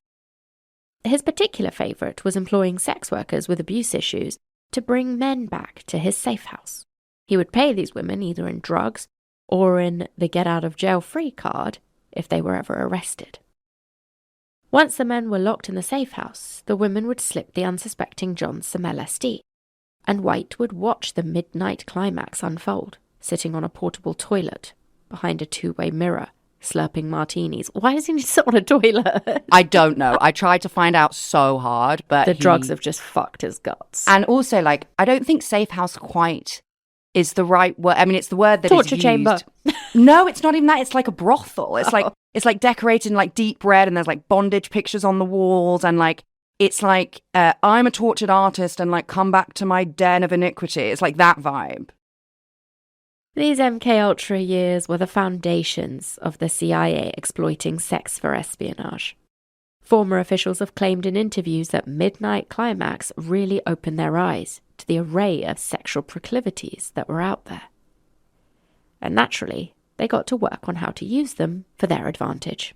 His particular favourite was employing sex workers with abuse issues to bring men back to his safe house. He would pay these women either in drugs or in the get-out-of-jail-free card if they were ever arrested. Once the men were locked in the safe house, the women would slip the unsuspecting John some LSD, and White would watch the midnight climax unfold, sitting on a portable toilet behind a two-way mirror, slurping martinis. Why does he need to sit on a toilet? I don't know. I tried to find out so hard, but the drugs have just fucked his guts. And also, I don't think safe house quite is the right word. I mean, it's the word that torture is used. chamber. No, it's not even that. It's like a brothel. It's like decorated in deep red, and there's bondage pictures on the walls, and It's like, I'm a tortured artist and like come back to my den of iniquity. It's like that vibe. These MKUltra years were the foundations of the CIA exploiting sex for espionage. Former officials have claimed in interviews that Midnight Climax really opened their eyes to the array of sexual proclivities that were out there. And naturally, they got to work on how to use them for their advantage.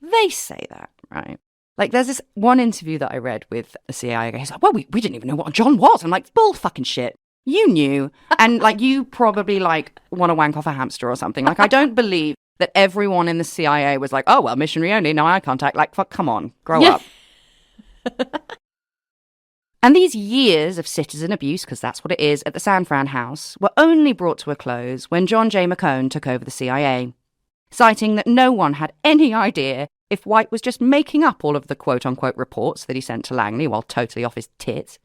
They say that, right? Like, there's this one interview that I read with a CIA guy. He's like, well, we didn't even know what John was. I'm like, bull fucking shit. You knew. And, like, you probably, like, want to wank off a hamster or something. Like, I don't believe that everyone in the CIA was like, oh, well, missionary only, no eye contact. Like, fuck, come on, grow up. And these years of citizen abuse, because that's what it is, at the San Fran house, were only brought to a close when John J. McCone took over the CIA, citing that no one had any idea if White was just making up all of the quote-unquote reports that he sent to Langley while totally off his tits.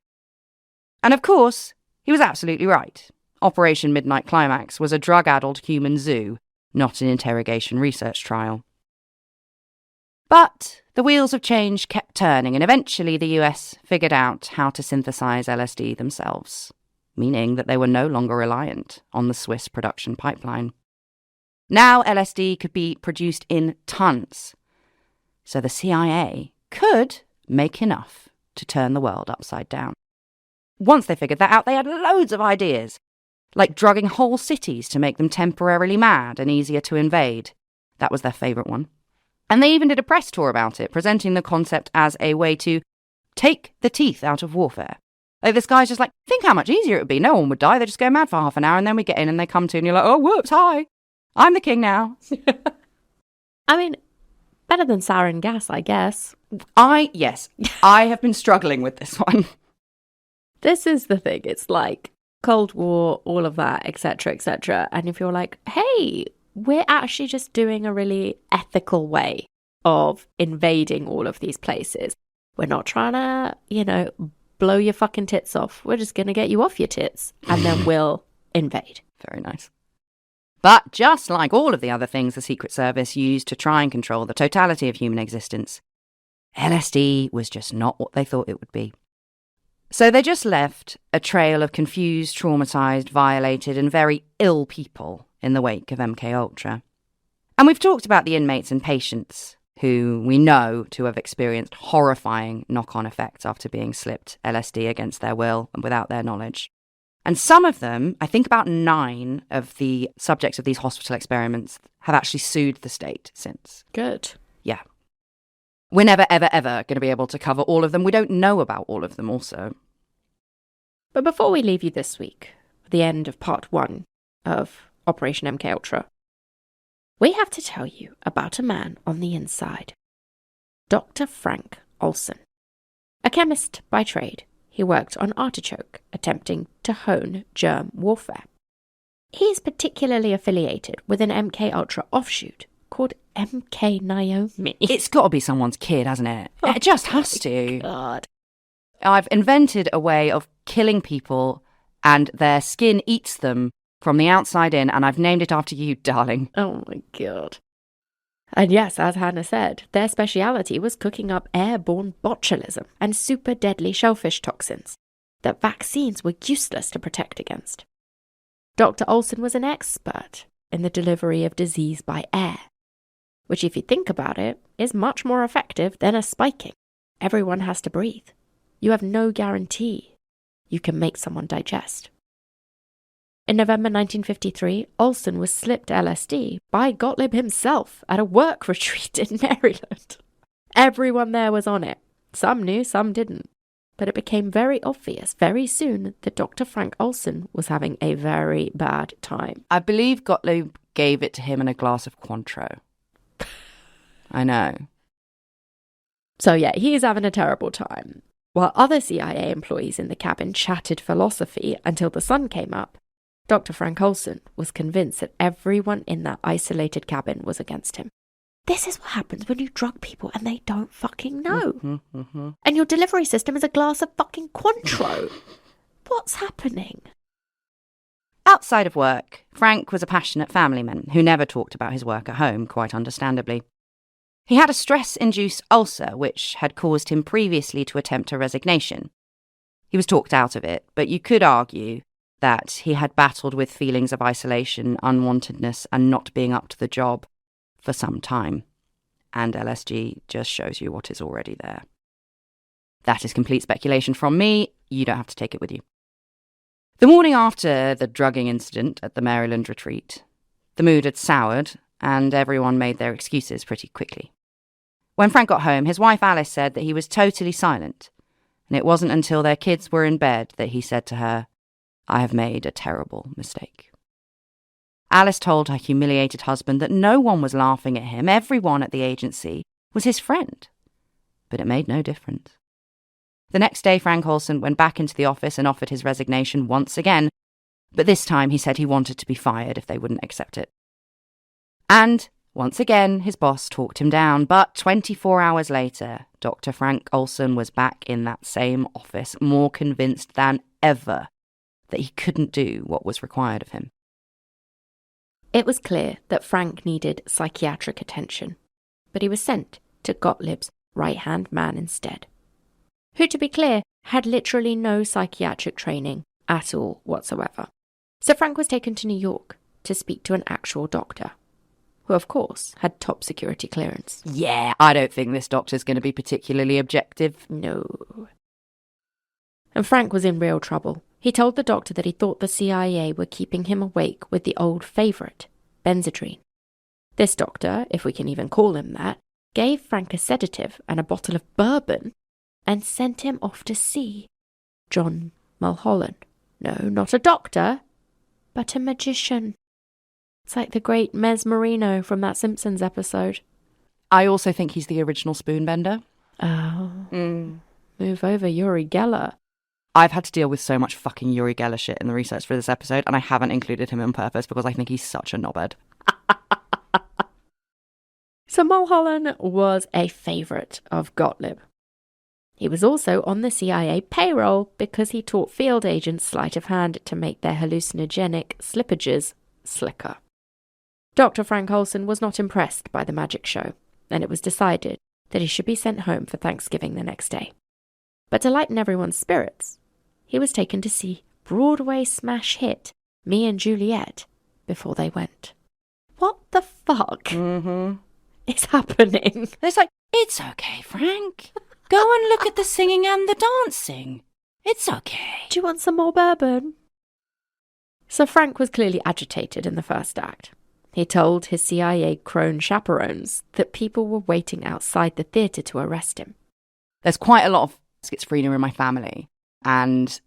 And of course, he was absolutely right. Operation Midnight Climax was a drug-addled human zoo, not an interrogation research trial. But the wheels of change kept turning, and eventually the US figured out how to synthesize LSD themselves, meaning that they were no longer reliant on the Swiss production pipeline. Now LSD could be produced in tons, so the CIA could make enough to turn the world upside down. Once they figured that out, they had loads of ideas, like drugging whole cities to make them temporarily mad and easier to invade. That was their favourite one. And they even did a press tour about it, presenting the concept as a way to take the teeth out of warfare. Like, this guy's just like, think how much easier it would be. No one would die. They just go mad for half an hour, and then we get in and they come to, and you're like, oh, whoops, hi. I'm the king now. I mean, better than sarin gas, I guess. Yes, I have been struggling with this one. This is the thing. It's like Cold War, all of that, etc., etc. And if you're like, hey, we're actually just doing a really ethical way of invading all of these places. We're not trying to, blow your fucking tits off. We're just going to get you off your tits and then we'll invade. Very nice. But just like all of the other things the Secret Service used to try and control the totality of human existence, LSD was just not what they thought it would be. So they just left a trail of confused, traumatized, violated, and very ill people in the wake of MKUltra. And we've talked about the inmates and patients who we know to have experienced horrifying knock-on effects after being slipped LSD against their will and without their knowledge. And some of them, I think about 9 of the subjects of these hospital experiments, have actually sued the state since. Good. Yeah. We're never, ever, ever going to be able to cover all of them. We don't know about all of them also. But before we leave you this week, the end of part 1 of Operation MKUltra, we have to tell you about a man on the inside. Dr. Frank Olson. A chemist by trade, he worked on Artichoke, attempting to hone germ warfare. He is particularly affiliated with an MKUltra offshoot called MK Naomi. It's got to be someone's kid, hasn't it? It just has to. God. I've invented a way of killing people and their skin eats them from the outside in, and I've named it after you, darling. Oh my God. And yes, as Hannah said, their speciality was cooking up airborne botulism and super deadly shellfish toxins that vaccines were useless to protect against. Dr. Olson was an expert in the delivery of disease by air, which, if you think about it, is much more effective than a spiking. Everyone has to breathe. You have no guarantee you can make someone digest. In November 1953, Olson was slipped LSD by Gottlieb himself at a work retreat in Maryland. Everyone there was on it. Some knew, some didn't. But it became very obvious very soon that Dr. Frank Olson was having a very bad time. I believe Gottlieb gave it to him in a glass of Cointreau. I know. So yeah, he is having a terrible time. While other CIA employees in the cabin chatted philosophy until the sun came up, Dr. Frank Olson was convinced that everyone in that isolated cabin was against him. This is what happens when you drug people and they don't fucking know. And your delivery system is a glass of fucking Cointreau. What's happening? Outside of work, Frank was a passionate family man who never talked about his work at home, quite understandably. He had a stress-induced ulcer, which had caused him previously to attempt a resignation. He was talked out of it, but you could argue that he had battled with feelings of isolation, unwantedness, and not being up to the job for some time. And LSG just shows you what is already there. That is complete speculation from me. You don't have to take it with you. The morning after the drugging incident at the Maryland retreat, the mood had soured, and everyone made their excuses pretty quickly. When Frank got home, his wife Alice said that he was totally silent, and it wasn't until their kids were in bed that he said to her, "I have made a terrible mistake." Alice told her humiliated husband that no one was laughing at him, everyone at the agency was his friend. But it made no difference. The next day, Frank Olson went back into the office and offered his resignation once again, but this time he said he wanted to be fired if they wouldn't accept it. And once again, his boss talked him down, but 24 hours later, Dr. Frank Olson was back in that same office, more convinced than ever that he couldn't do what was required of him. It was clear that Frank needed psychiatric attention, but he was sent to Gottlieb's right-hand man instead, who, to be clear, had literally no psychiatric training at all whatsoever. So Frank was taken to New York to speak to an actual doctor, who, of course, had top security clearance. Yeah, I don't think this doctor's going to be particularly objective. No. And Frank was in real trouble. He told the doctor that he thought the CIA were keeping him awake with the old favourite, Benzedrine. This doctor, if we can even call him that, gave Frank a sedative and a bottle of bourbon and sent him off to see John Mulholland. No, not a doctor, but a magician. It's like the great Mesmerino from that Simpsons episode. I also think he's the original spoonbender. Oh. Move over, Uri Geller. I've had to deal with so much fucking Uri Geller shit in the research for this episode, and I haven't included him on purpose because I think he's such a knobhead. So Mulholland was a favourite of Gottlieb. He was also on the CIA payroll because he taught field agents sleight of hand to make their hallucinogenic slippages slicker. Dr. Frank Olson was not impressed by the magic show, and it was decided that he should be sent home for Thanksgiving the next day. But to lighten everyone's spirits, he was taken to see Broadway smash hit Me and Juliet before they went. What the fuck is happening? It's like, it's okay, Frank. Go and look at the singing and the dancing. It's okay. Do you want some more bourbon? So Frank was clearly agitated in the first act. He told his CIA crone chaperones that people were waiting outside the theatre to arrest him. There's quite a lot of schizophrenia in my family, and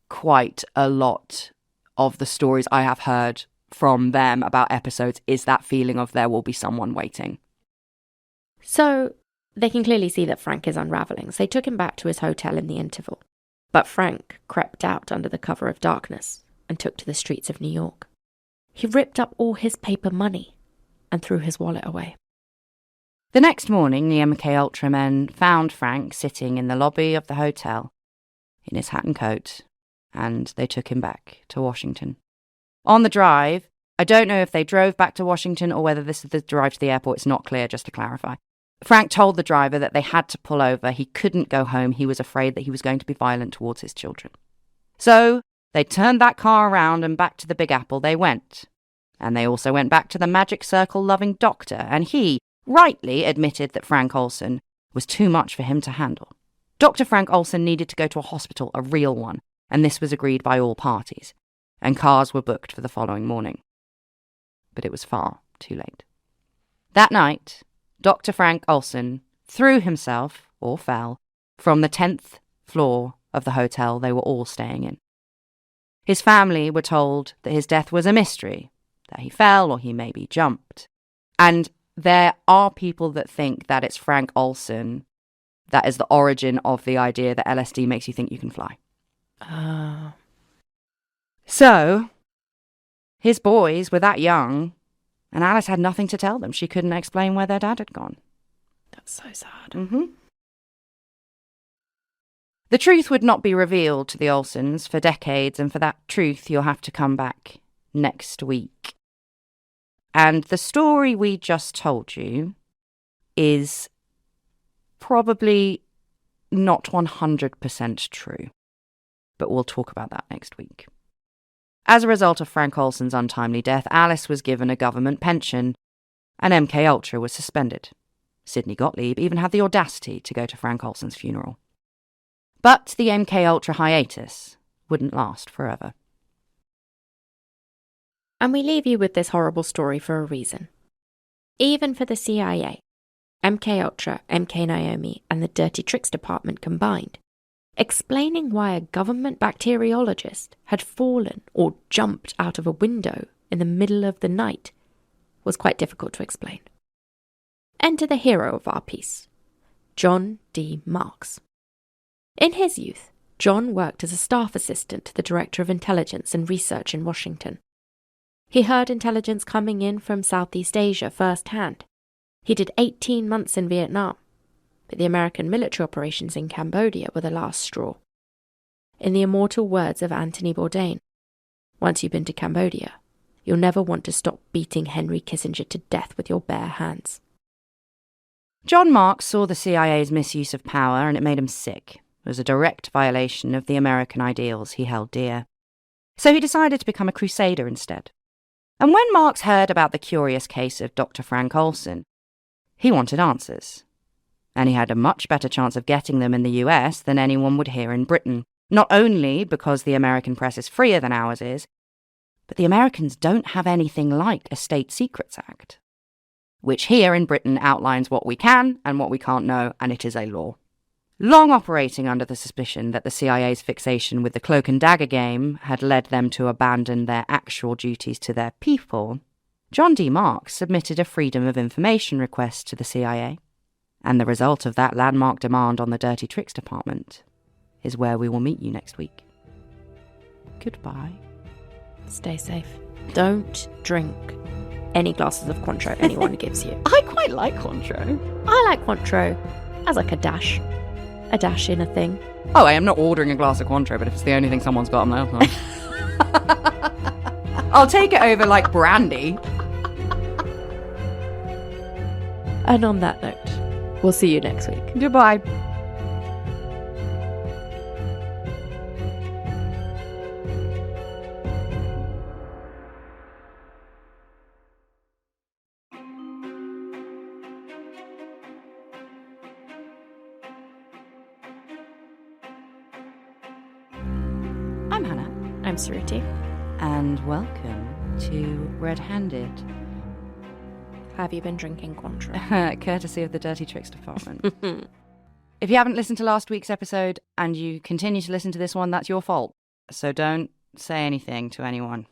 quite a lot of the stories I have heard from them about episodes is that feeling of there will be someone waiting. So they can clearly see that Frank is unravelling, so they took him back to his hotel in the interval. But Frank crept out under the cover of darkness and took to the streets of New York. He ripped up all his paper money and threw his wallet away. The next morning, the MKUltra men found Frank sitting in the lobby of the hotel in his hat and coat, and they took him back to Washington. On the drive, I don't know if they drove back to Washington or whether this is the drive to the airport. It's not clear, just to clarify. Frank told the driver that they had to pull over. He couldn't go home. He was afraid that he was going to be violent towards his children. So they turned that car around and back to the Big Apple they went. And they also went back to the magic circle-loving doctor, and he rightly admitted that Frank Olson was too much for him to handle. Dr. Frank Olson needed to go to a hospital, a real one, and this was agreed by all parties, and cars were booked for the following morning. But it was far too late. That night, Dr. Frank Olson threw himself, or fell, from the 10th floor of the hotel they were all staying in. His family were told that his death was a mystery, that he fell or he maybe jumped. And there are people that think that it's Frank Olson that is the origin of the idea that LSD makes you think you can fly. So, his boys were that young, and Alice had nothing to tell them. She couldn't explain where their dad had gone. That's so sad. The truth would not be revealed to the Olsons for decades, and for that truth you'll have to come back next week. And the story we just told you is probably not 100% true. But we'll talk about that next week. As a result of Frank Olson's untimely death, Alice was given a government pension and MKUltra was suspended. Sidney Gottlieb even had the audacity to go to Frank Olson's funeral. But the MKUltra hiatus wouldn't last forever. And we leave you with this horrible story for a reason. Even for the CIA, MKUltra, MK Naomi, and the Dirty Tricks Department combined, explaining why a government bacteriologist had fallen or jumped out of a window in the middle of the night was quite difficult to explain. Enter the hero of our piece, John D. Marks. In his youth, John worked as a staff assistant to the Director of Intelligence and Research in Washington. He heard intelligence coming in from Southeast Asia firsthand. He did 18 months in Vietnam, but the American military operations in Cambodia were the last straw. In the immortal words of Anthony Bourdain, once you've been to Cambodia, you'll never want to stop beating Henry Kissinger to death with your bare hands. John Marks saw the CIA's misuse of power and it made him sick. It was a direct violation of the American ideals he held dear. So he decided to become a crusader instead. And when Marks heard about the curious case of Dr. Frank Olson, he wanted answers. And he had a much better chance of getting them in the US than anyone would here in Britain. Not only because the American press is freer than ours is, but the Americans don't have anything like a State Secrets Act, which here in Britain outlines what we can and what we can't know, and it is a law. Long operating under the suspicion that the CIA's fixation with the cloak and dagger game had led them to abandon their actual duties to their people, John D. Marks submitted a Freedom of Information request to the CIA, and the result of that landmark demand on the Dirty Tricks Department is where we will meet you next week. Goodbye. Stay safe. Don't drink any glasses of Cointreau anyone gives you. I quite like Cointreau. I like Cointreau as like a dash in a thing. Oh, I am not ordering a glass of Cointreau, but if it's the only thing someone's got, I'm like, okay. I'll take it over like brandy. And on that note, we'll see you next week. Goodbye. I'm Hannah. I'm Suruti. And welcome to Red-Handed. Have you been drinking Cointreau? Courtesy of the Dirty Tricks Department. If you haven't listened to last week's episode and you continue to listen to this one, that's your fault. So don't say anything to anyone.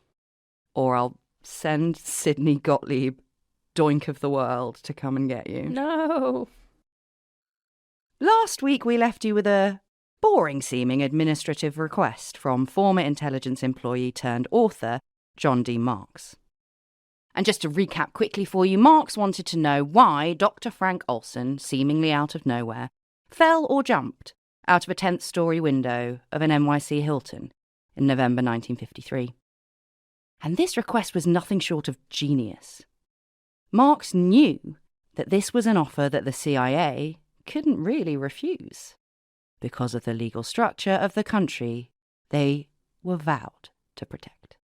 Or I'll send Sidney Gottlieb, doink of the world, to come and get you. No. Last week we left you with a boring-seeming administrative request from former intelligence employee turned author John D. Marks. And just to recap quickly for you, Marks wanted to know why Dr. Frank Olson, seemingly out of nowhere, fell or jumped out of a 10th-story window of an NYC Hilton in November 1953. And this request was nothing short of genius. Marks knew that this was an offer that the CIA couldn't really refuse because of the legal structure of the country they were vowed to protect.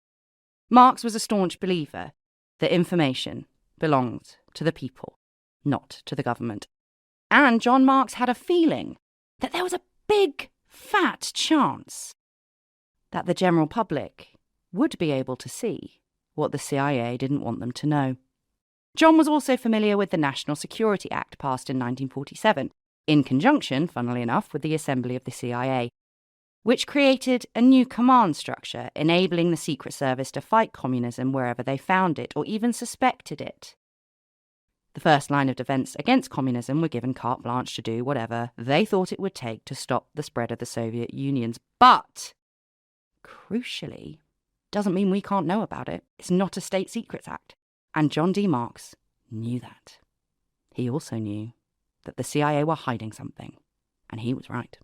Marks was a staunch believer that information belonged to the people, not to the government. And John Marks had a feeling that there was a big, fat chance that the general public would be able to see what the CIA didn't want them to know. John was also familiar with the National Security Act passed in 1947, in conjunction, funnily enough, with the Assembly of the CIA, which created a new command structure enabling the Secret Service to fight communism wherever they found it or even suspected it. The first line of defense against communism were given carte blanche to do whatever they thought it would take to stop the spread of the Soviet Union's. But, crucially, doesn't mean we can't know about it. It's not a State Secrets Act. And John D. Marks knew that. He also knew that the CIA were hiding something, and he was right.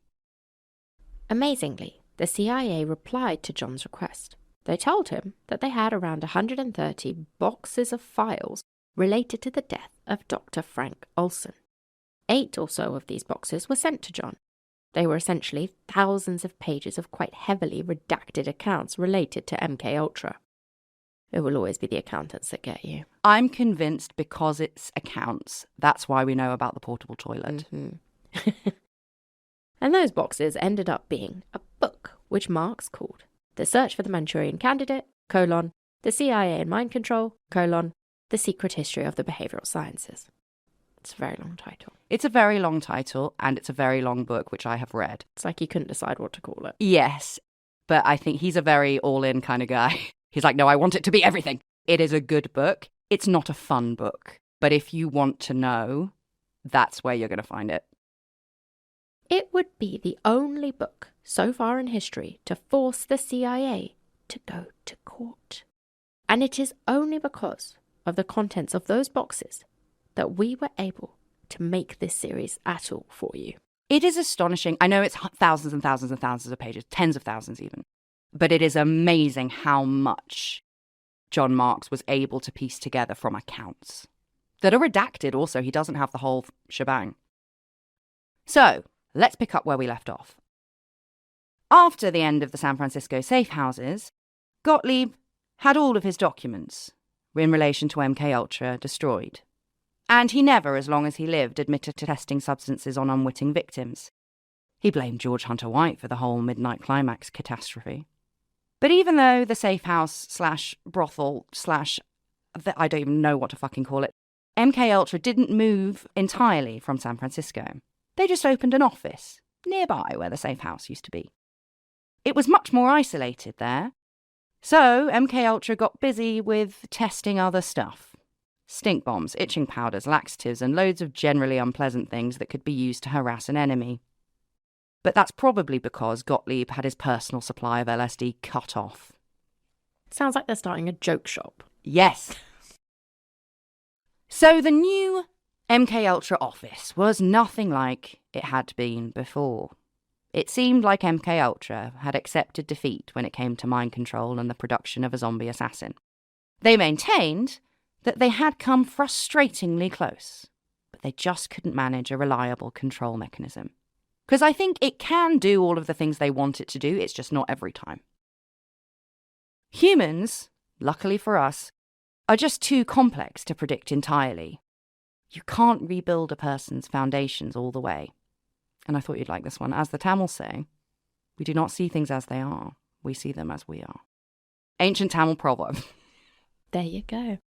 Amazingly, the CIA replied to John's request. They told him that they had around 130 boxes of files related to the death of Dr. Frank Olson. 8 or so of these boxes were sent to John. They were essentially thousands of pages of quite heavily redacted accounts related to MKUltra. It will always be the accountants that get you. I'm convinced because it's accounts, that's why we know about the portable toilet. Mm-hmm. And those boxes ended up being a book, which Marx called The Search for the Manchurian Candidate, The CIA and Mind Control, The Secret History of the Behavioral Sciences. It's a very long title. It's a very long title, and it's a very long book, which I have read. It's like you couldn't decide what to call it. Yes, but I think he's a very all-in kind of guy. He's like, no, I want it to be everything. It is a good book. It's not a fun book. But if you want to know, that's where you're going to find it. It would be the only book so far in history to force the CIA to go to court. And it is only because of the contents of those boxes that we were able to make this series at all for you. It is astonishing. I know it's thousands and thousands and thousands of pages, tens of thousands even. But it is amazing how much John Marks was able to piece together from accounts that are redacted also. He doesn't have the whole shebang. So, let's pick up where we left off. After the end of the San Francisco safe houses, Gottlieb had all of his documents in relation to MKUltra destroyed. And he never, as long as he lived, admitted to testing substances on unwitting victims. He blamed George Hunter White for the whole Midnight Climax catastrophe. But even though the safe house / brothel / I don't even know what to fucking call it, MKUltra didn't move entirely from San Francisco. They just opened an office nearby where the safe house used to be. It was much more isolated there. So MKUltra got busy with testing other stuff. Stink bombs, itching powders, laxatives, and loads of generally unpleasant things that could be used to harass an enemy. But that's probably because Gottlieb had his personal supply of LSD cut off. Sounds like they're starting a joke shop. Yes. So the new MKUltra office was nothing like it had been before. It seemed like MKUltra had accepted defeat when it came to mind control and the production of a zombie assassin. They maintained that they had come frustratingly close, but they just couldn't manage a reliable control mechanism. Because I think it can do all of the things they want it to do, it's just not every time. Humans, luckily for us, are just too complex to predict entirely. You can't rebuild a person's foundations all the way. And I thought you'd like this one. As the Tamils say, we do not see things as they are, we see them as we are. Ancient Tamil proverb. There you go.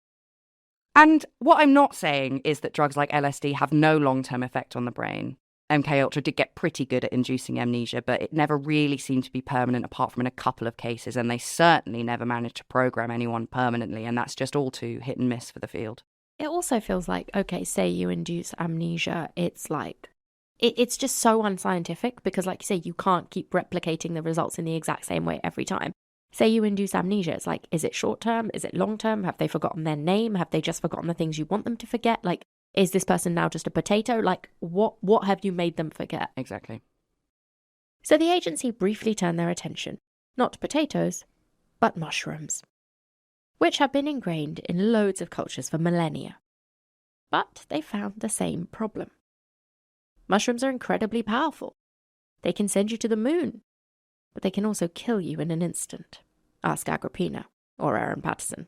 And what I'm not saying is that drugs like LSD have no long-term effect on the brain. MKUltra did get pretty good at inducing amnesia, but it never really seemed to be permanent apart from in a couple of cases, and they certainly never managed to program anyone permanently, and that's just all too hit and miss for the field. It also feels like, okay, say you induce amnesia, it's like, it's just so unscientific because, like you say, you can't keep replicating the results in the exact same way every time. Say you induce amnesia, it's like, is it short-term? Is it long-term? Have they forgotten their name? Have they just forgotten the things you want them to forget? Like, is this person now just a potato? Like, what have you made them forget? Exactly. So the agency briefly turned their attention, not to potatoes, but mushrooms, which have been ingrained in loads of cultures for millennia. But they found the same problem. Mushrooms are incredibly powerful. They can send you to the moon, but they can also kill you in an instant. Ask Agrippina or Aaron Patterson.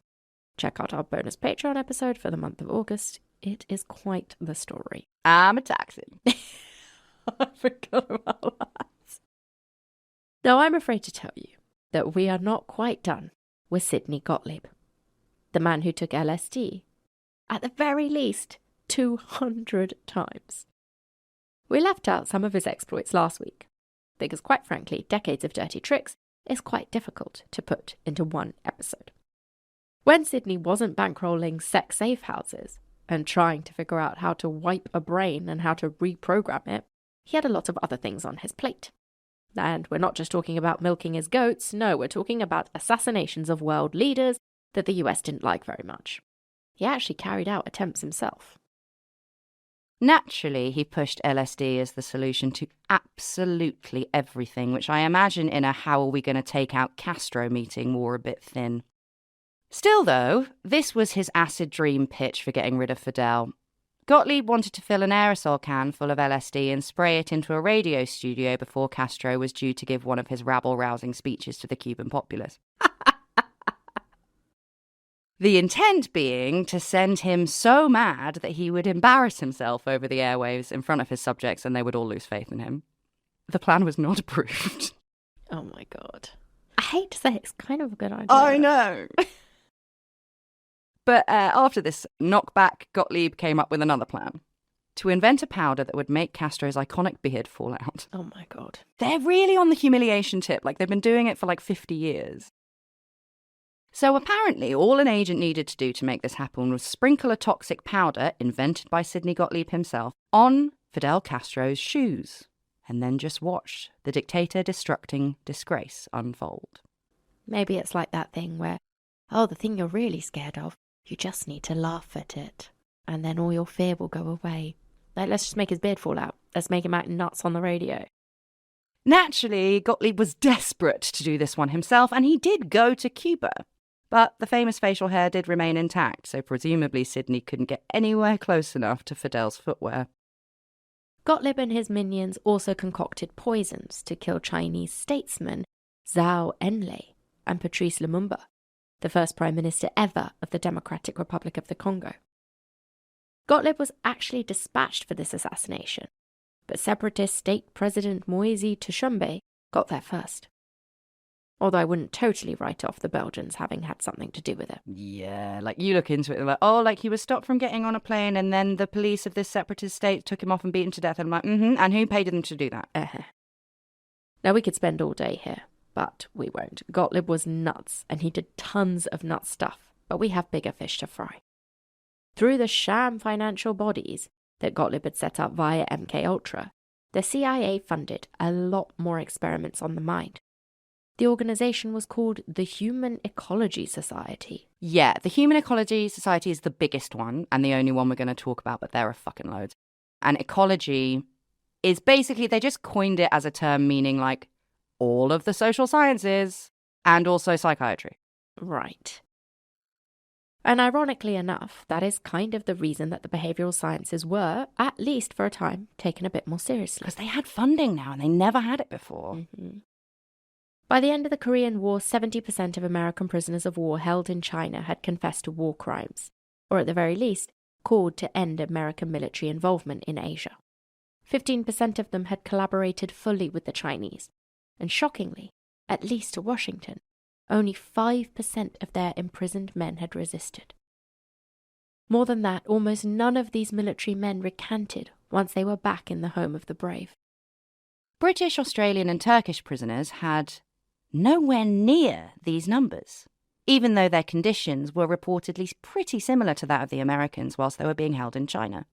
Check out our bonus Patreon episode for the month of August. It is quite the story. I'm a toxin. I forgot about that. Now, I'm afraid to tell you that we are not quite done with Sidney Gottlieb, the man who took LSD, at the very least, 200 times. We left out some of his exploits last week, because quite frankly, decades of dirty tricks is quite difficult to put into one episode. When Sidney wasn't bankrolling sex safe houses and trying to figure out how to wipe a brain and how to reprogram it, he had a lot of other things on his plate. And we're not just talking about milking his goats, no, we're talking about assassinations of world leaders that the US didn't like very much. He actually carried out attempts himself. Naturally, he pushed LSD as the solution to absolutely everything, which I imagine in a how are we going to take out Castro meeting wore a bit thin. Still, though, this was his acid dream pitch for getting rid of Fidel. Gottlieb wanted to fill an aerosol can full of LSD and spray it into a radio studio before Castro was due to give one of his rabble-rousing speeches to the Cuban populace. The intent being to send him so mad that he would embarrass himself over the airwaves in front of his subjects and they would all lose faith in him. The plan was not approved. Oh my God. I hate to say it's kind of a good idea. I know. But after this knockback, Gottlieb came up with another plan. To invent a powder that would make Castro's iconic beard fall out. Oh my God. They're really on the humiliation tip, like they've been doing it for like 50 years. So apparently all an agent needed to do to make this happen was sprinkle a toxic powder, invented by Sidney Gottlieb himself, on Fidel Castro's shoes, and then just watch the dictator-destructing disgrace unfold. Maybe it's like that thing where, oh, the thing you're really scared of, you just need to laugh at it, and then all your fear will go away. Like, let's just make his beard fall out. Let's make him act nuts on the radio. Naturally, Gottlieb was desperate to do this one himself, and he did go to Cuba. But the famous facial hair did remain intact, so presumably Sidney couldn't get anywhere close enough to Fidel's footwear. Gottlieb and his minions also concocted poisons to kill Chinese statesmen Zhao Enlai and Patrice Lumumba, the first prime minister ever of the Democratic Republic of the Congo. Gottlieb was actually dispatched for this assassination, but separatist state president Moise Tshombe got there first. Although I wouldn't totally write off the Belgians having had something to do with it. Yeah, like you look into it and like, oh, like he was stopped from getting on a plane and then the police of this separatist state took him off and beat him to death. And I'm like, and who paid them to do that? Now we could spend all day here, but we won't. Gottlieb was nuts and he did tons of nut stuff, but we have bigger fish to fry. Through the sham financial bodies that Gottlieb had set up via MKUltra, the CIA funded a lot more experiments on the mind. The organization was called the Human Ecology Society. Yeah, the Human Ecology Society is the biggest one and the only one we're going to talk about, but there are fucking loads. And ecology is basically, they just coined it as a term meaning like all of the social sciences and also psychiatry. Right. And ironically enough, that is kind of the reason that the behavioural sciences were, at least for a time, taken a bit more seriously. Because they had funding now and they never had it before. Mm-hmm. By the end of the Korean War, 70% of American prisoners of war held in China had confessed to war crimes, or at the very least, called to end American military involvement in Asia. 15% of them had collaborated fully with the Chinese, and shockingly, at least to Washington, only 5% of their imprisoned men had resisted. More than that, almost none of these military men recanted once they were back in the home of the brave. British, Australian and Turkish prisoners had nowhere near these numbers, even though their conditions were reportedly pretty similar to that of the Americans whilst they were being held in China.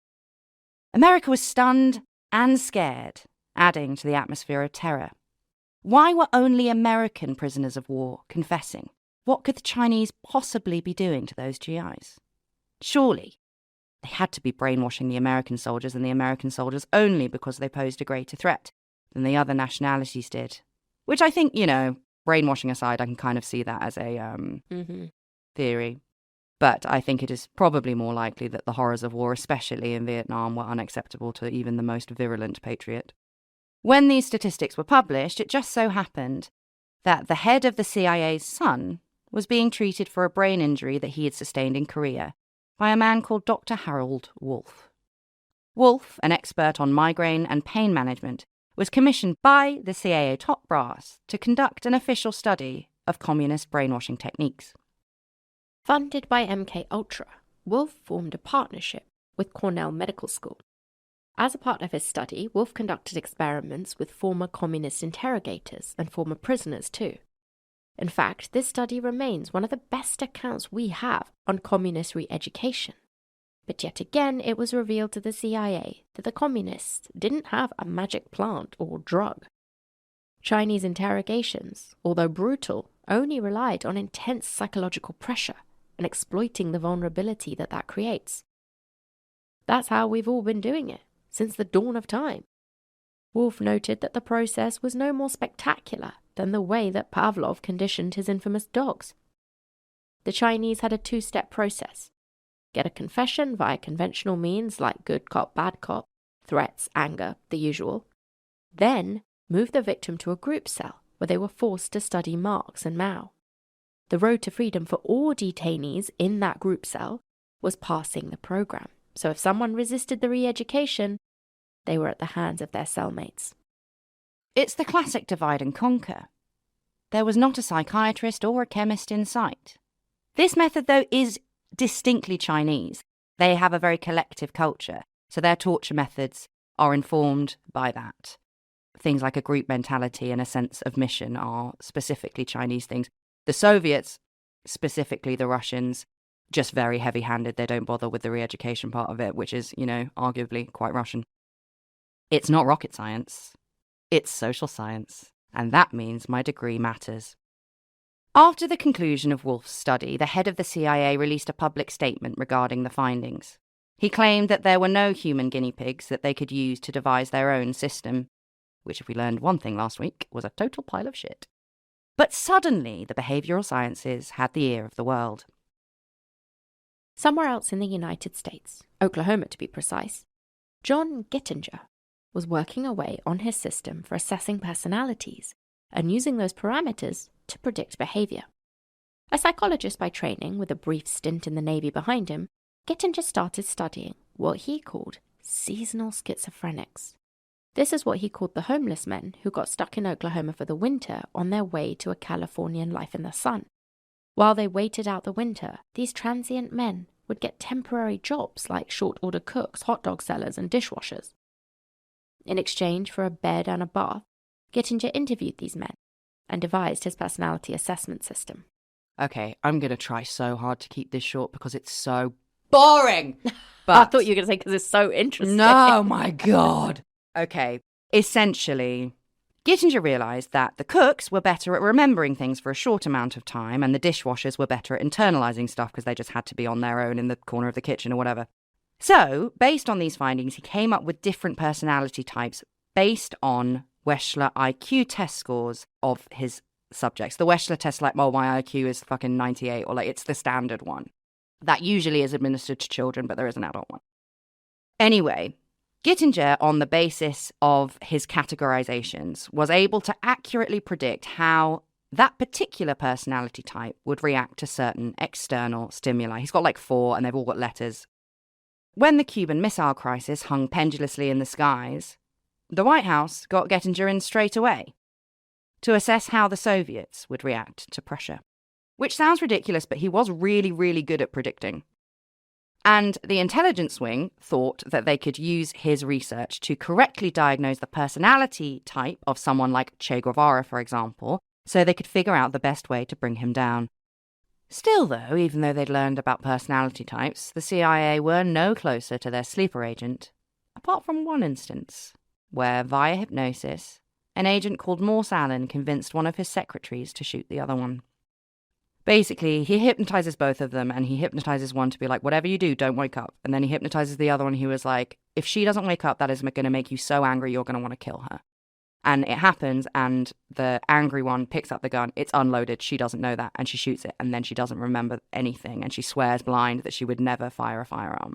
America was stunned and scared, adding to the atmosphere of terror. Why were only American prisoners of war confessing? What could the Chinese possibly be doing to those GIs? Surely, they had to be brainwashing the American soldiers and the American soldiers only because they posed a greater threat than the other nationalities did. Which I think, brainwashing aside, I can kind of see that as a theory. But I think it is probably more likely that the horrors of war, especially in Vietnam, were unacceptable to even the most virulent patriot. When these statistics were published, it just so happened that the head of the CIA's son was being treated for a brain injury that he had sustained in Korea by a man called Dr. Harold Wolff. Wolff, an expert on migraine and pain management, was commissioned by the CIA top brass to conduct an official study of communist brainwashing techniques. Funded by MKUltra, Wolff formed a partnership with Cornell Medical School. As a part of his study, Wolff conducted experiments with former communist interrogators and former prisoners too. In fact, this study remains one of the best accounts we have on communist re-education. But yet again, it was revealed to the CIA that the communists didn't have a magic plant or drug. Chinese interrogations, although brutal, only relied on intense psychological pressure and exploiting the vulnerability that creates. That's how we've all been doing it, since the dawn of time. Wolff noted that the process was no more spectacular than the way that Pavlov conditioned his infamous dogs. The Chinese had a two-step process. get a confession via conventional means like good cop, bad cop, threats, anger, the usual. Then move the victim to a group cell where they were forced to study Marx and Mao. The road to freedom for all detainees in that group cell was passing the program. So if someone resisted the re-education, they were at the hands of their cellmates. It's the classic divide and conquer. There was not a psychiatrist or a chemist in sight. This method, though, is distinctly Chinese. They have a very collective culture, so their torture methods are informed by that. Things like a group mentality and a sense of mission are specifically Chinese things. The Soviets, specifically the Russians, just very heavy-handed. They don't bother with the re-education part of it, which is, arguably quite Russian. It's not rocket science. It's social science. And that means my degree matters. After the conclusion of Wolf's study, the head of the CIA released a public statement regarding the findings. He claimed that there were no human guinea pigs that they could use to devise their own system, which, if we learned one thing last week, was a total pile of shit. But suddenly, the behavioural sciences had the ear of the world. Somewhere else in the United States, Oklahoma to be precise, John Gittinger was working away on his system for assessing personalities and using those parameters to predict behaviour. A psychologist by training with a brief stint in the Navy behind him, Gittinger started studying what he called seasonal schizophrenics. This is what he called the homeless men who got stuck in Oklahoma for the winter on their way to a Californian life in the sun. While they waited out the winter, these transient men would get temporary jobs like short-order cooks, hot dog sellers, and dishwashers. In exchange for a bed and a bath, Gittinger interviewed these men and devised his personality assessment system. Okay, I'm going to try so hard to keep this short because it's so boring. But I thought you were going to say because it's so interesting. No, my God. Okay, essentially, Gittinger realised that the cooks were better at remembering things for a short amount of time and the dishwashers were better at internalising stuff because they just had to be on their own in the corner of the kitchen or whatever. So, based on these findings, he came up with different personality types based on Wechsler IQ test scores of his subjects. The Wechsler test, like, well, my IQ is fucking 98, or like it's the standard one. That usually is administered to children, but there is an adult one. Anyway, Gittinger, on the basis of his categorizations, was able to accurately predict how that particular personality type would react to certain external stimuli. He's got like 4, and they've all got letters. When the Cuban Missile Crisis hung pendulously in the skies, the White House got Gittinger in straight away to assess how the Soviets would react to pressure. Which sounds ridiculous, but he was really, really good at predicting. And the intelligence wing thought that they could use his research to correctly diagnose the personality type of someone like Che Guevara, for example, so they could figure out the best way to bring him down. Still, though, even though they'd learned about personality types, the CIA were no closer to their sleeper agent, apart from one instance, where, via hypnosis, an agent called Morse Allen convinced one of his secretaries to shoot the other one. Basically, he hypnotizes both of them, and he hypnotizes one to be like, whatever you do, don't wake up. And then he hypnotizes the other one who was like, if she doesn't wake up, that is going to make you so angry, you're going to want to kill her. And it happens, and the angry one picks up the gun. It's unloaded. She doesn't know that, and she shoots it, and then she doesn't remember anything, and she swears blind that she would never fire a firearm.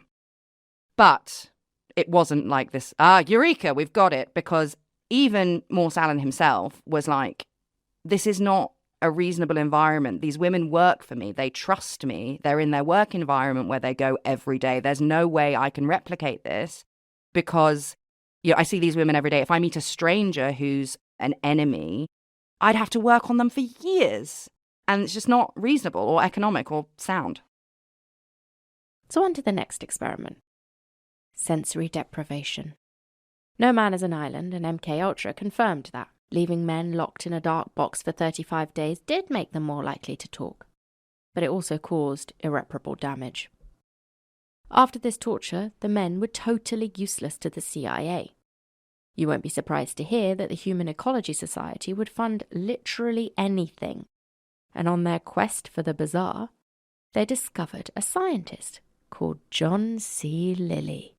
But it wasn't like this, eureka, we've got it, because even Morse Allen himself was like, this is not a reasonable environment. These women work for me. They trust me. They're in their work environment where they go every day. There's no way I can replicate this because, I see these women every day. If I meet a stranger who's an enemy, I'd have to work on them for years. And it's just not reasonable or economic or sound. So on to the next experiment. Sensory deprivation. No Man is an Island and MKUltra confirmed that leaving men locked in a dark box for 35 days did make them more likely to talk, but it also caused irreparable damage. After this torture, the men were totally useless to the CIA. You won't be surprised to hear that the Human Ecology Society would fund literally anything, and on their quest for the bizarre, they discovered a scientist called John C. Lilly,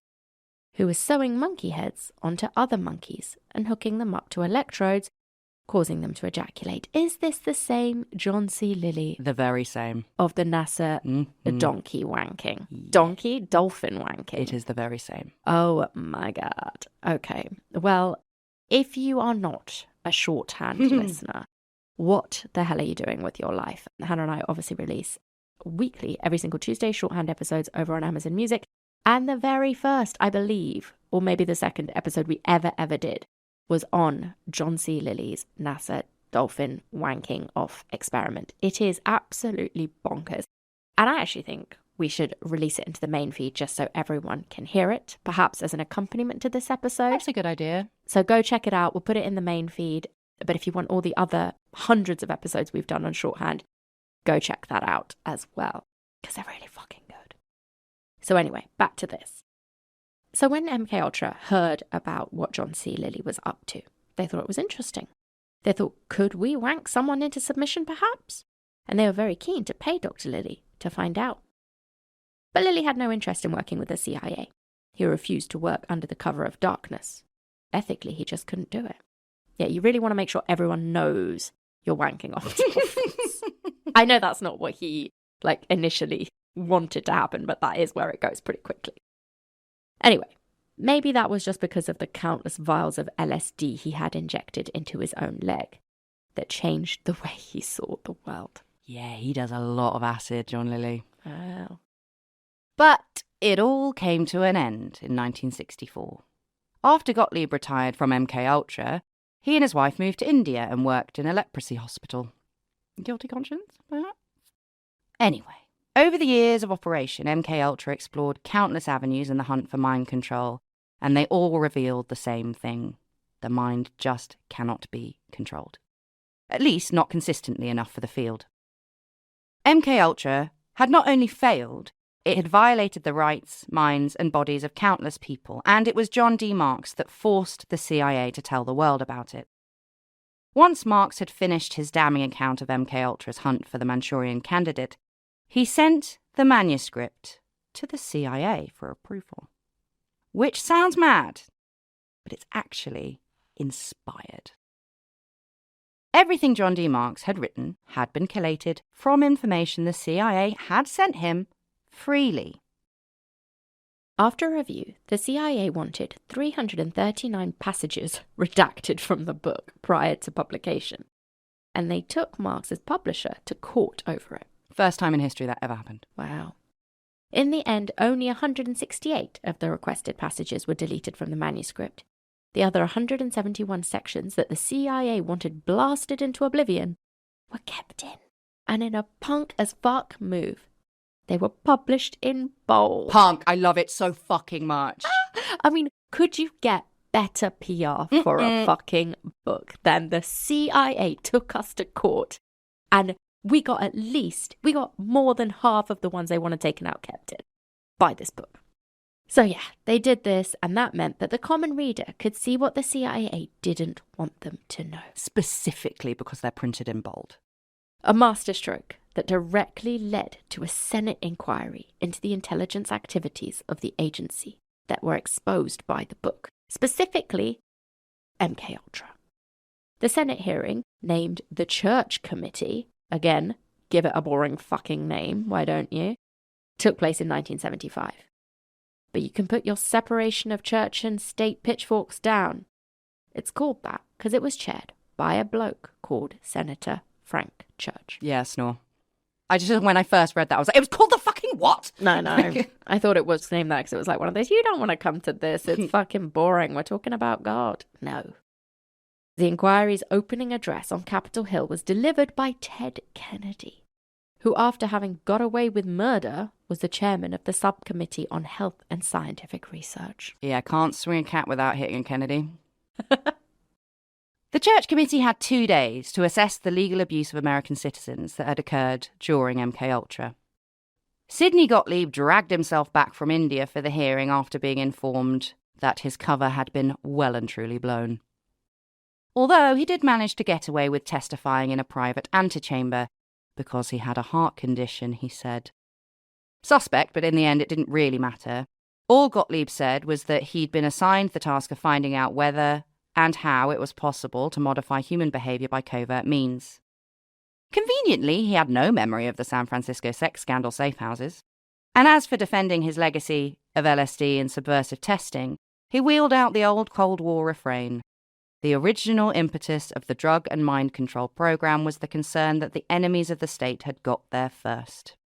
who was sewing monkey heads onto other monkeys and hooking them up to electrodes causing them to ejaculate. Is this the same John C. Lilly The very same. of the NASA donkey wanking? Yeah. Donkey dolphin wanking. It is the very same. Oh my God. Okay. Well, if you are not a shorthand listener, what the hell are you doing with your life? Hannah and I obviously release weekly, every single Tuesday, shorthand episodes over on Amazon Music. And the very first, I believe, or maybe the second episode we ever did was on John C. Lilly's NASA dolphin wanking off experiment. It is absolutely bonkers. And I actually think we should release it into the main feed just so everyone can hear it, perhaps as an accompaniment to this episode. That's a good idea. So go check it out. We'll put it in the main feed. But if you want all the other hundreds of episodes we've done on shorthand, go check that out as well, because they're really fucking good. So anyway, back to this. So when MKUltra heard about what John C. Lilly was up to, they thought it was interesting. They thought, could we wank someone into submission perhaps? And they were very keen to pay Dr. Lilly to find out. But Lilly had no interest in working with the CIA. He refused to work under the cover of darkness. Ethically, he just couldn't do it. Yeah, you really want to make sure everyone knows you're wanking off dolphins. I know that's not what he initially wanted to happen, but that is where it goes pretty quickly. Anyway, maybe that was just because of the countless vials of LSD he had injected into his own leg that changed the way he saw the world. Yeah, he does a lot of acid, John Lilly. Wow. But it all came to an end in 1964. After Gottlieb retired from MKUltra, he and his wife moved to India and worked in a leprosy hospital. Guilty conscience, perhaps? Anyway, over the years of operation, MKUltra explored countless avenues in the hunt for mind control, and they all revealed the same thing. The mind just cannot be controlled. At least not consistently enough for the field. MKUltra had not only failed, it had violated the rights, minds, and bodies of countless people, and it was John D. Marks that forced the CIA to tell the world about it. Once Marks had finished his damning account of MKUltra's hunt for the Manchurian Candidate, he sent the manuscript to the CIA for approval. Which sounds mad, but it's actually inspired. Everything John D. Marks had written had been collated from information the CIA had sent him freely. After review, the CIA wanted 339 passages redacted from the book prior to publication, and they took Marks's publisher to court over it. First time in history that ever happened. Wow. In the end, only 168 of the requested passages were deleted from the manuscript. The other 171 sections that the CIA wanted blasted into oblivion were kept in. And in a punk-as-fuck move, they were published in bold. Punk, I love it so fucking much. I mean, could you get better PR for a fucking book than the CIA took us to court and we got more than half of the ones they wanted taken out kept in by this book. So yeah, they did this, and that meant that the common reader could see what the CIA didn't want them to know. Specifically because they're printed in bold. A masterstroke that directly led to a Senate inquiry into the intelligence activities of the agency that were exposed by the book, specifically MKUltra. The Senate hearing, named the Church Committee, again, give it a boring fucking name, why don't you, took place in 1975. But you can put your separation of church and state pitchforks down. It's called that because it was chaired by a bloke called Senator Frank Church. Yeah, snore. When I first read that, I was like, it was called the fucking what? No. I thought it was named that because it was like one of those, you don't want to come to this. It's fucking boring. We're talking about God. No. The inquiry's opening address on Capitol Hill was delivered by Ted Kennedy, who, after having got away with murder, was the chairman of the Subcommittee on Health and Scientific Research. Yeah, can't swing a cat without hitting Kennedy. The Church Committee had 2 days to assess the legal abuse of American citizens that had occurred during MKUltra. Sidney Gottlieb dragged himself back from India for the hearing after being informed that his cover had been well and truly blown. Although he did manage to get away with testifying in a private antechamber because he had a heart condition, he said. Suspect, but in the end it didn't really matter. All Gottlieb said was that he'd been assigned the task of finding out whether and how it was possible to modify human behavior by covert means. Conveniently, he had no memory of the San Francisco sex scandal safe houses. And as for defending his legacy of LSD and subversive testing, he wheeled out the old Cold War refrain. The original impetus of the drug and mind control program was the concern that the enemies of the state had got there first.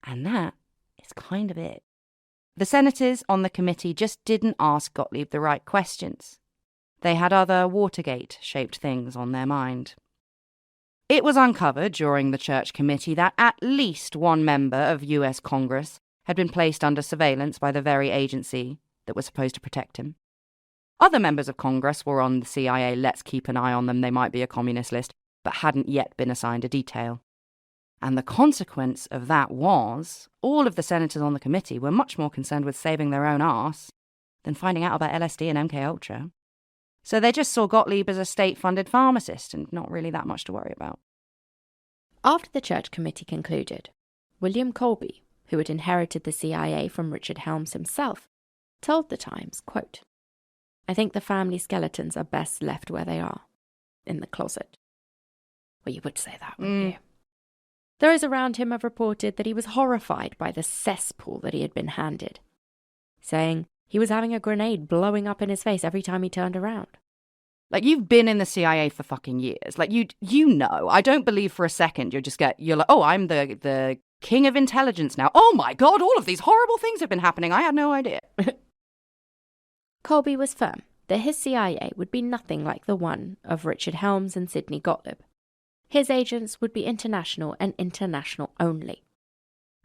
And that is kind of it. The senators on the committee just didn't ask Gottlieb the right questions. They had other Watergate-shaped things on their mind. It was uncovered during the Church Committee that at least one member of US Congress had been placed under surveillance by the very agency that was supposed to protect him. Other members of Congress were on the CIA let's keep an eye on them, they might be a communist list, but hadn't yet been assigned a detail. And the consequence of that was all of the senators on the committee were much more concerned with saving their own arse than finding out about LSD and MKUltra. So they just saw Gottlieb as a state-funded pharmacist and not really that much to worry about. After the Church Committee concluded, William Colby, who had inherited the CIA from Richard Helms himself, told the Times, quote, "I think the family skeletons are best left where they are, in the closet." Well, you would say that, wouldn't you? Those around him have reported that he was horrified by the cesspool that he had been handed, saying he was having a grenade blowing up in his face every time he turned around. Like, you've been in the CIA for fucking years. Like, you know. I don't believe for a second you're like, oh, I'm the king of intelligence now. Oh my God, all of these horrible things have been happening. I had no idea. Colby was firm that his CIA would be nothing like the one of Richard Helms and Sidney Gottlieb. His agents would be international and international only.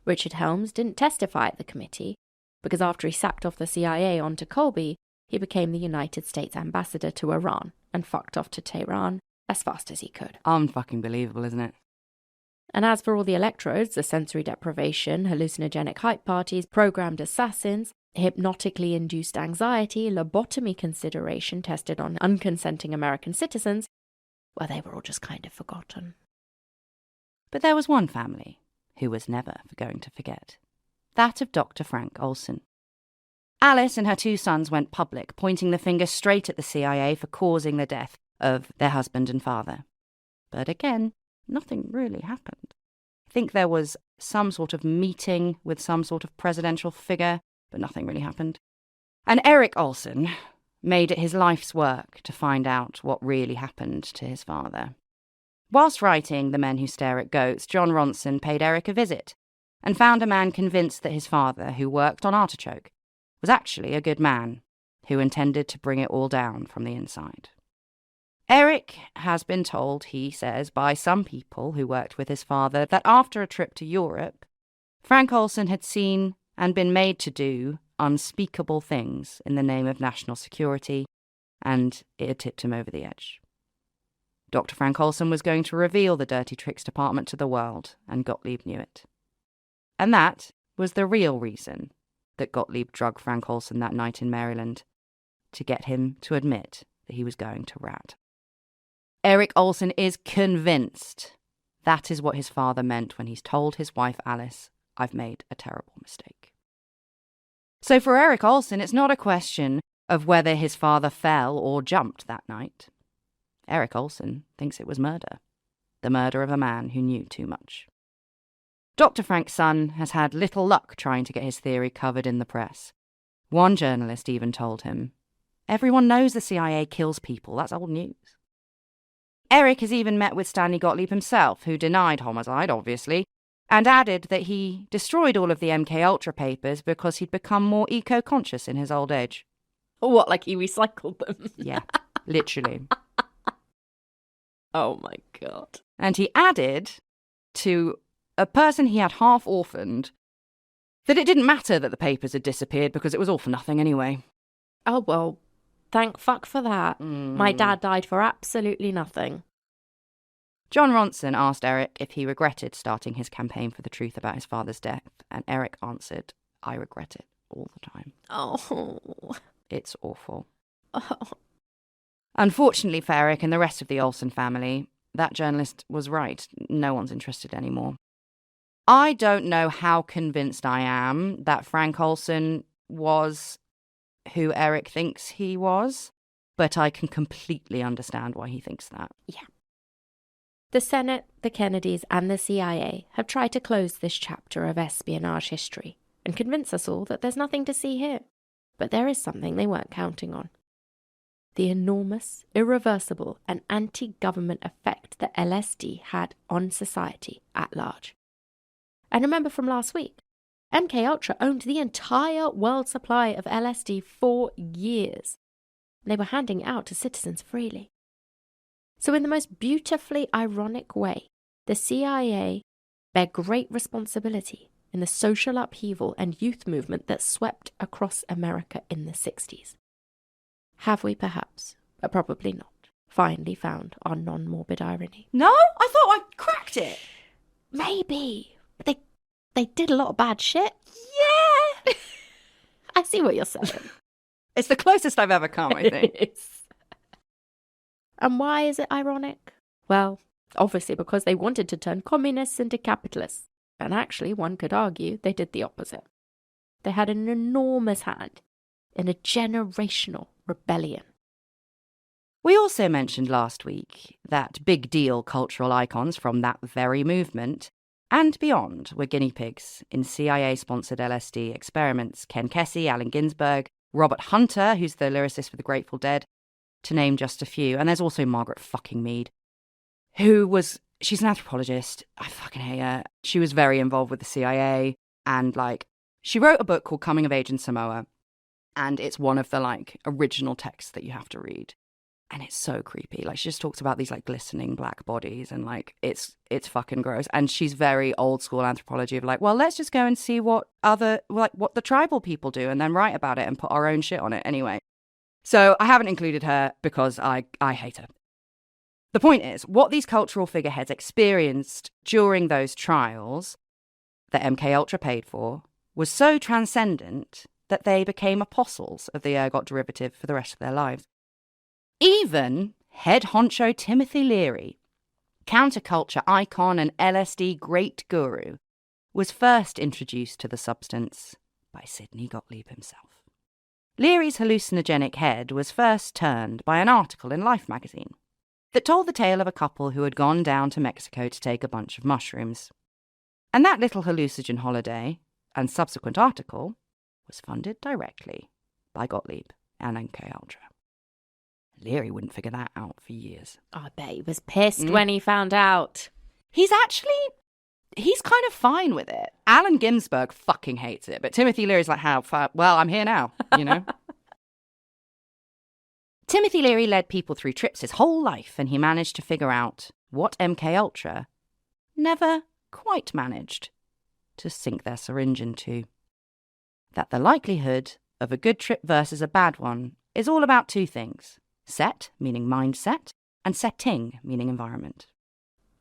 Richard Helms didn't testify at the committee because after he sacked off the CIA onto Colby, he became the United States ambassador to Iran and fucked off to Tehran as fast as he could. Unfucking believable, isn't it? And as for all the electrodes, the sensory deprivation, hallucinogenic hype parties, programmed assassins, hypnotically induced anxiety, lobotomy consideration tested on unconsenting American citizens, well, they were all just kind of forgotten. But there was one family who was never going to forget. That of Dr. Frank Olson. Alice and her two sons went public, pointing the finger straight at the CIA for causing the death of their husband and father. But again, nothing really happened. I think there was some sort of meeting with some sort of presidential figure, but nothing really happened. And Eric Olson made it his life's work to find out what really happened to his father. Whilst writing The Men Who Stare at Goats, John Ronson paid Eric a visit and found a man convinced that his father, who worked on Artichoke, was actually a good man who intended to bring it all down from the inside. Eric has been told, he says, by some people who worked with his father that after a trip to Europe, Frank Olson had seen and been made to do unspeakable things in the name of national security, and it had tipped him over the edge. Dr. Frank Olson was going to reveal the dirty tricks department to the world, and Gottlieb knew it. And that was the real reason that Gottlieb drugged Frank Olson that night in Maryland, to get him to admit that he was going to rat. Eric Olson is convinced that is what his father meant when he's told his wife Alice, "I've made a terrible mistake." So for Eric Olson, it's not a question of whether his father fell or jumped that night. Eric Olson thinks it was murder. The murder of a man who knew too much. Dr. Frank's son has had little luck trying to get his theory covered in the press. One journalist even told him, "Everyone knows the CIA kills people, that's old news." Eric has even met with Stanley Gottlieb himself, who denied homicide, obviously, and added that he destroyed all of the MKUltra papers because he'd become more eco-conscious in his old age. What, like he recycled them? Yeah, literally. Oh my God. And he added to a person he had half orphaned that it didn't matter that the papers had disappeared because it was all for nothing anyway. Oh, well, thank fuck for that. My dad died for absolutely nothing. John Ronson asked Eric if he regretted starting his campaign for the truth about his father's death, and Eric answered, "I regret it all the time." Oh. It's awful. Oh. Unfortunately for Eric and the rest of the Olson family, that journalist was right. No one's interested anymore. I don't know how convinced I am that Frank Olson was who Eric thinks he was. but I can completely understand why he thinks that. Yeah. The Senate, the Kennedys, and the CIA have tried to close this chapter of espionage history and convince us all that there's nothing to see here. But there is something they weren't counting on. The enormous, irreversible, and anti-government effect that LSD had on society at large. And remember from last week, MKUltra owned the entire world supply of LSD for years. They were handing it out to citizens freely. So in the most beautifully ironic way, the CIA bear great responsibility in the social upheaval and youth movement that swept across America in the 60s. Have we perhaps, but probably not, finally found our non-morbid irony? No? I thought I cracked it. Maybe. But they did a lot of bad shit. Yeah. I see what you're saying. It's the closest I've ever come, I think. It is. And why is it ironic? Well, obviously because they wanted to turn communists into capitalists. And actually, one could argue they did the opposite. They had an enormous hand in a generational rebellion. We also mentioned last week that big deal cultural icons from that very movement and beyond were guinea pigs in CIA-sponsored LSD experiments. Ken Kesey, Allen Ginsberg, Robert Hunter, who's the lyricist for the Grateful Dead, to name just a few. And there's also Margaret fucking Mead, she's an anthropologist. I fucking hate her. She was very involved with the CIA, and she wrote a book called Coming of Age in Samoa, and it's one of the original texts that you have to read. And it's so creepy. She just talks about these glistening black bodies, and it's fucking gross. And she's very old school anthropology of well, let's just go and see what what the tribal people do and then write about it and put our own shit on it anyway. So I haven't included her because I hate her. The point is, what these cultural figureheads experienced during those trials that MKUltra paid for was so transcendent that they became apostles of the ergot derivative for the rest of their lives. Even head honcho Timothy Leary, counterculture icon and LSD great guru, was first introduced to the substance by Sidney Gottlieb himself. Leary's hallucinogenic head was first turned by an article in Life magazine that told the tale of a couple who had gone down to Mexico to take a bunch of mushrooms. And that little hallucinogen holiday and subsequent article was funded directly by Gottlieb and MKUltra. Leary wouldn't figure that out for years. I bet he was pissed when he found out. He's kind of fine with it. Allen Ginsberg fucking hates it, but Timothy Leary's how far? Well, I'm here now, you know? Timothy Leary led people through trips his whole life, and he managed to figure out what MKUltra never quite managed to sink their syringe into. That the likelihood of a good trip versus a bad one is all about two things. Set, meaning mindset, and setting, meaning environment.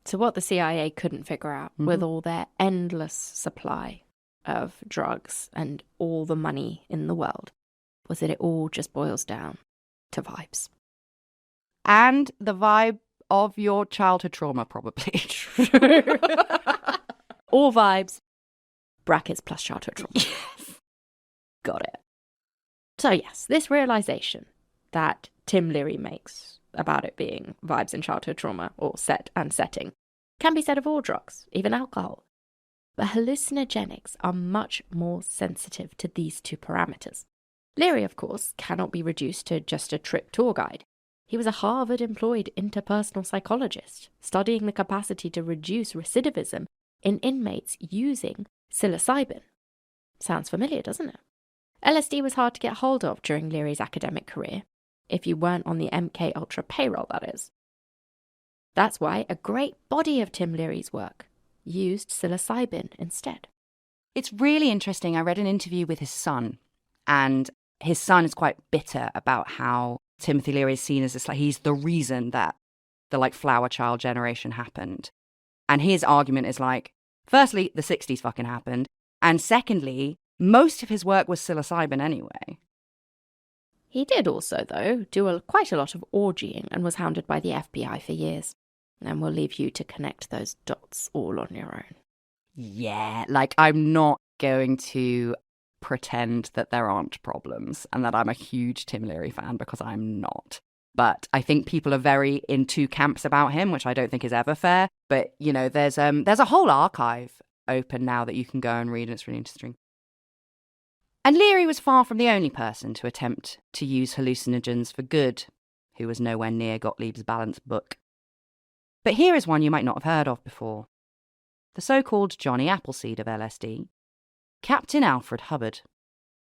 So what the CIA couldn't figure out with all their endless supply of drugs and all the money in the world was that it all just boils down to vibes. And the vibe of your childhood trauma, probably. All vibes, brackets plus childhood trauma. Yes. Got it. So yes, this realization that Tim Leary makes about it being vibes and childhood trauma, or set and setting, can be said of all drugs, even alcohol. But hallucinogenics are much more sensitive to these two parameters. Leary, of course, cannot be reduced to just a trip tour guide. He was a Harvard-employed interpersonal psychologist, studying the capacity to reduce recidivism in inmates using psilocybin. Sounds familiar, doesn't it? LSD was hard to get hold of during Leary's academic career, if you weren't on the MKUltra payroll, that is. That's why a great body of Tim Leary's work used psilocybin instead. It's really interesting. I read an interview with his son, and his son is quite bitter about how Timothy Leary is seen as he's the reason that the flower child generation happened. And his argument is firstly, the 60s fucking happened, and secondly, most of his work was psilocybin anyway. He did also, though, do quite a lot of orgying and was hounded by the FBI for years. And we'll leave you to connect those dots all on your own. Yeah, I'm not going to pretend that there aren't problems and that I'm a huge Tim Leary fan, because I'm not. But I think people are very in two camps about him, which I don't think is ever fair. But, you know, there's a whole archive open now that you can go and read, and it's really interesting. And Leary was far from the only person to attempt to use hallucinogens for good, who was nowhere near Gottlieb's balanced book. But here is one you might not have heard of before. The so-called Johnny Appleseed of LSD, Captain Alfred Hubbard.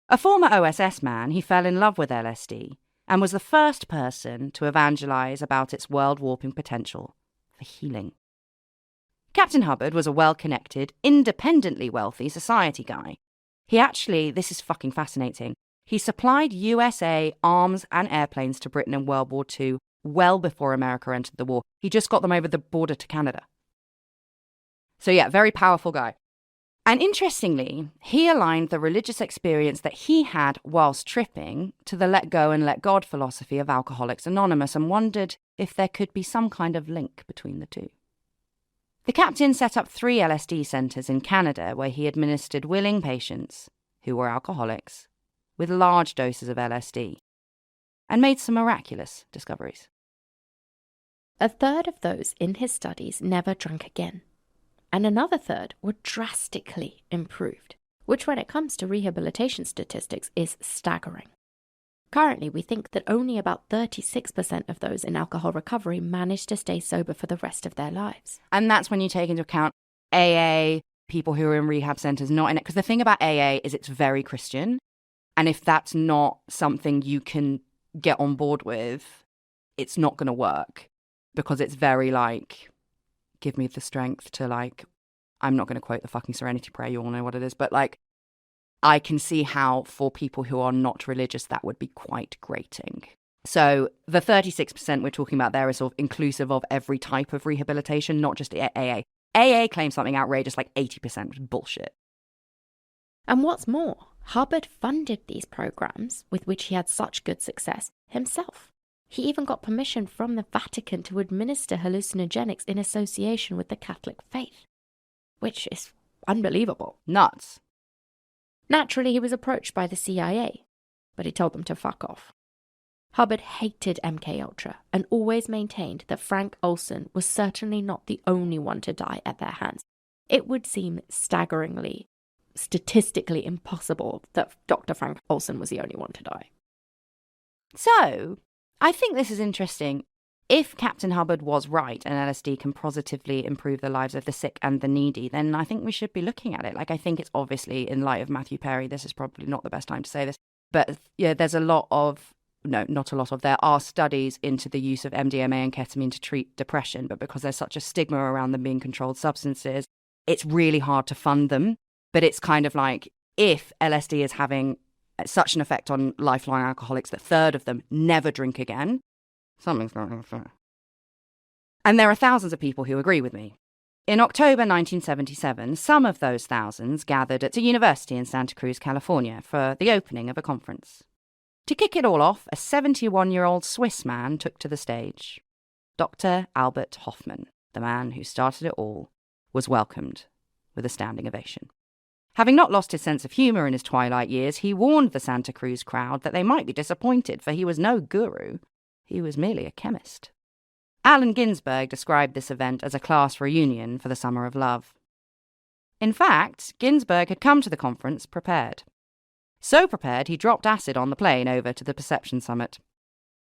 A former OSS man, he fell in love with LSD and was the first person to evangelize about its world-warping potential for healing. Captain Hubbard was a well-connected, independently wealthy society guy. He actually, this is fucking fascinating, he supplied USA arms and airplanes to Britain in World War II well before America entered the war. He just got them over the border to Canada. So yeah, very powerful guy. And interestingly, he aligned the religious experience that he had whilst tripping to the let go and let God philosophy of Alcoholics Anonymous and wondered if there could be some kind of link between the two. The captain set up 3 LSD centres in Canada where he administered willing patients, who were alcoholics, with large doses of LSD, and made some miraculous discoveries. A third of those in his studies never drank again, and another third were drastically improved, which when it comes to rehabilitation statistics is staggering. Currently, we think that only about 36% of those in alcohol recovery manage to stay sober for the rest of their lives. And that's when you take into account AA, people who are in rehab centres not in it. Because the thing about AA is it's very Christian. And if that's not something you can get on board with, it's not going to work. Because it's very like, give me the strength to like, I'm not going to quote the fucking Serenity Prayer, you all know what it is. But like, I can see how for people who are not religious, that would be quite grating. So the 36% we're talking about there is sort of inclusive of every type of rehabilitation, not just AA. AA claims something outrageous like 80%, which is bullshit. And what's more, Hubbard funded these programs, with which he had such good success, himself. He even got permission from the Vatican to administer hallucinogenics in association with the Catholic faith, which is unbelievable. Nuts. Naturally, he was approached by the CIA, but he told them to fuck off. Hubbard hated MKUltra and always maintained that Frank Olson was certainly not the only one to die at their hands. It would seem staggeringly, statistically impossible that Dr. Frank Olson was the only one to die. So, I think this is interesting. If Captain Hubbard was right and LSD can positively improve the lives of the sick and the needy, then I think we should be looking at it. Like, I think it's obviously, in light of Matthew Perry, this is probably not the best time to say this, but yeah, there are studies into the use of MDMA and ketamine to treat depression, but because there's such a stigma around them being controlled substances, it's really hard to fund them. But it's kind of like, if LSD is having such an effect on lifelong alcoholics that 1/3 of them never drink again, something's going on. And there are thousands of people who agree with me. In October 1977, some of those thousands gathered at a university in Santa Cruz, California, for the opening of a conference. To kick it all off, a 71-year-old Swiss man took to the stage. Dr. Albert Hofmann, the man who started it all, was welcomed with a standing ovation. Having not lost his sense of humour in his twilight years, he warned the Santa Cruz crowd that they might be disappointed, for he was no guru. He was merely a chemist. Allen Ginsberg described this event as a class reunion for the summer of love. In fact, Ginsberg had come to the conference prepared. So prepared, he dropped acid on the plane over to the Perception Summit.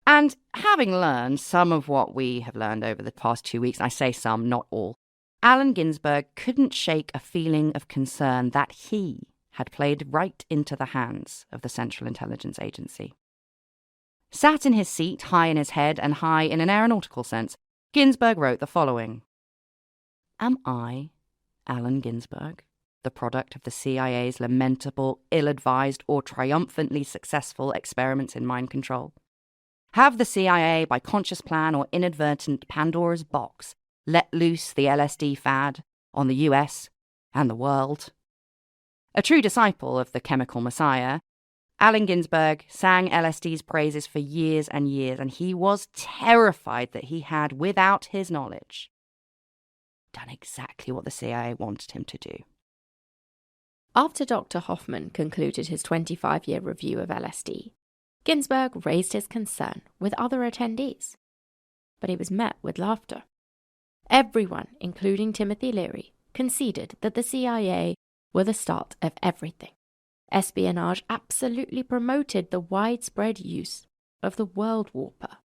And having learned some of what we have learned over the past 2 weeks, I say some, not all, Allen Ginsberg couldn't shake a feeling of concern that he had played right into the hands of the Central Intelligence Agency. Sat in his seat, high in his head and high in an aeronautical sense, Ginsberg wrote the following. Am I, Allen Ginsberg, the product of the CIA's lamentable, ill-advised or triumphantly successful experiments in mind control? Have the CIA, by conscious plan or inadvertent Pandora's box, let loose the LSD fad on the US and the world? A true disciple of the chemical messiah, Allen Ginsberg sang LSD's praises for years and years, and he was terrified that he had, without his knowledge, done exactly what the CIA wanted him to do. After Dr. Hofmann concluded his 25-year review of LSD, Ginsburg raised his concern with other attendees, but he was met with laughter. Everyone, including Timothy Leary, conceded that the CIA were the start of everything. Espionage absolutely promoted the widespread use of the world warper.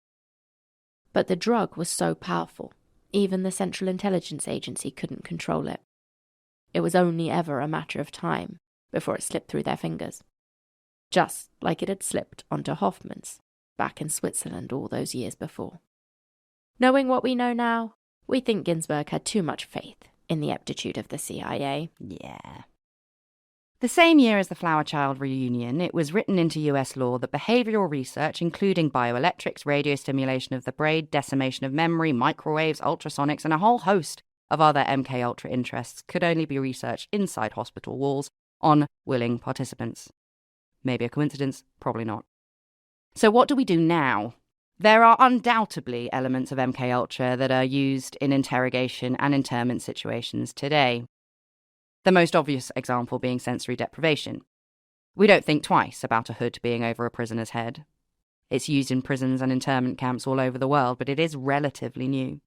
But the drug was so powerful, even the Central Intelligence Agency couldn't control it. It was only ever a matter of time before it slipped through their fingers, just like it had slipped onto Hoffman's back in Switzerland all those years before. Knowing what we know now, we think Ginsburg had too much faith in the aptitude of the CIA. Yeah. The same year as the Flower Child reunion, it was written into US law that behavioral research, including bioelectrics, radio stimulation of the brain, decimation of memory, microwaves, ultrasonics, and a whole host of other MKUltra interests, could only be researched inside hospital walls on willing participants. Maybe a coincidence, probably not. So what do we do now? There are undoubtedly elements of MKUltra that are used in interrogation and internment situations today. The most obvious example being sensory deprivation. We don't think twice about a hood being over a prisoner's head. It's used in prisons and internment camps all over the world, but it is relatively new.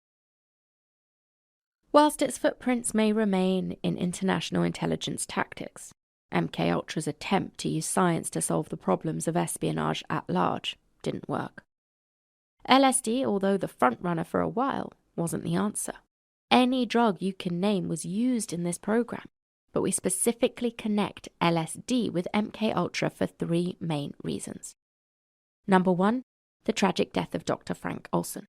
Whilst its footprints may remain in international intelligence tactics, MKUltra's attempt to use science to solve the problems of espionage at large didn't work. LSD, although the frontrunner for a while, wasn't the answer. Any drug you can name was used in this program, but we specifically connect LSD with MKUltra for three main reasons. Number one, the tragic death of Dr. Frank Olson.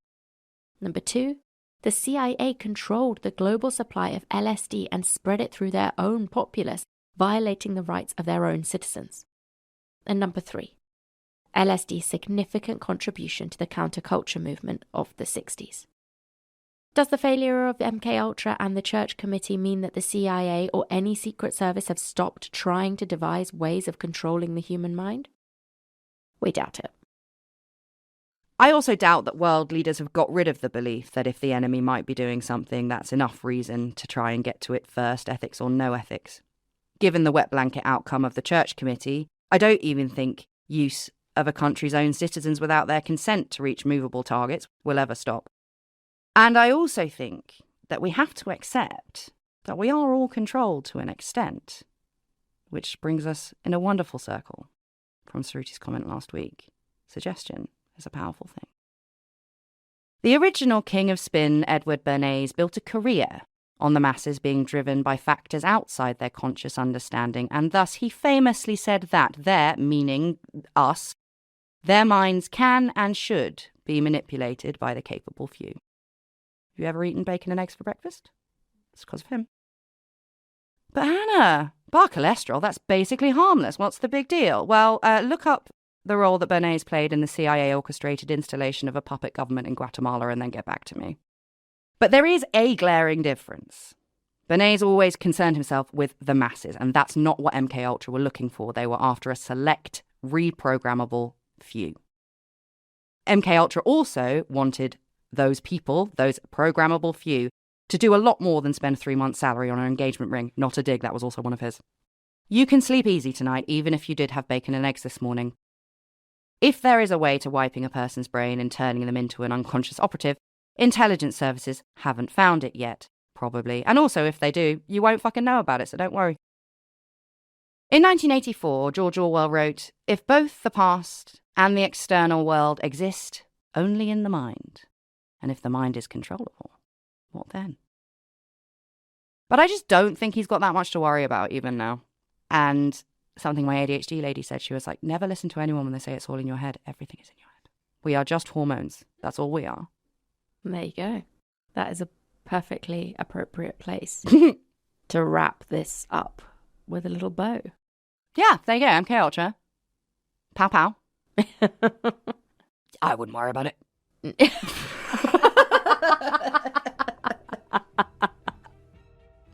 Number two, the CIA controlled the global supply of LSD and spread it through their own populace, violating the rights of their own citizens. And number three, LSD's significant contribution to the counterculture movement of the 60s. Does the failure of MKUltra and the Church Committee mean that the CIA or any secret service have stopped trying to devise ways of controlling the human mind? We doubt it. I also doubt that world leaders have got rid of the belief that if the enemy might be doing something, that's enough reason to try and get to it first, ethics or no ethics. Given the wet blanket outcome of the Church Committee, I don't even think use of a country's own citizens without their consent to reach movable targets will ever stop. And I also think that we have to accept that we are all controlled to an extent, which brings us in a wonderful circle from Saruti's comment last week. Suggestion is a powerful thing. The original king of spin, Edward Bernays, built a career on the masses being driven by factors outside their conscious understanding, and thus he famously said that their, meaning us, their minds can and should be manipulated by the capable few. Have you ever eaten bacon and eggs for breakfast? It's because of him. But Hannah, bar cholesterol, that's basically harmless. What's the big deal? Well, look up the role that Bernays played in the CIA-orchestrated installation of a puppet government in Guatemala and then get back to me. But there is a glaring difference. Bernays always concerned himself with the masses, and that's not what MKUltra were looking for. They were after a select, reprogrammable few. MKUltra also wanted those people, those programmable few, to do a lot more than spend 3 months' salary on an engagement ring. Not a dig, that was also one of his. You can sleep easy tonight, even if you did have bacon and eggs this morning. If there is a way to wiping a person's brain and turning them into an unconscious operative, intelligence services haven't found it yet, probably. And also, if they do, you won't fucking know about it, so don't worry. In 1984, George Orwell wrote, "If both the past and the external world exist only in the mind, and if the mind is controllable, what then?" But I just don't think he's got that much to worry about even now. And something my ADHD lady said, she was like, never listen to anyone when they say it's all in your head. Everything is in your head. We are just hormones. That's all we are. There you go. That is a perfectly appropriate place to wrap this up with a little bow. Yeah, there you go. MKUltra. Pow pow. I wouldn't worry about it.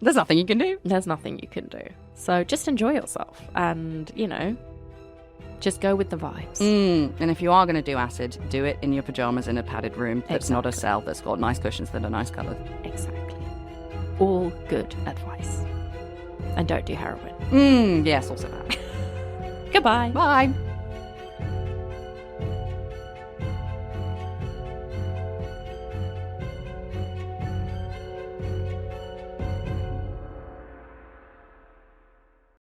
There's nothing you can do. There's nothing you can do. So just enjoy yourself and, just go with the vibes. And if you are going to do acid, do it in your pajamas in a padded room that's not a cell, that's got nice cushions that are nice coloured. Exactly. All good advice. And don't do heroin. Yes, also that. Goodbye. Bye.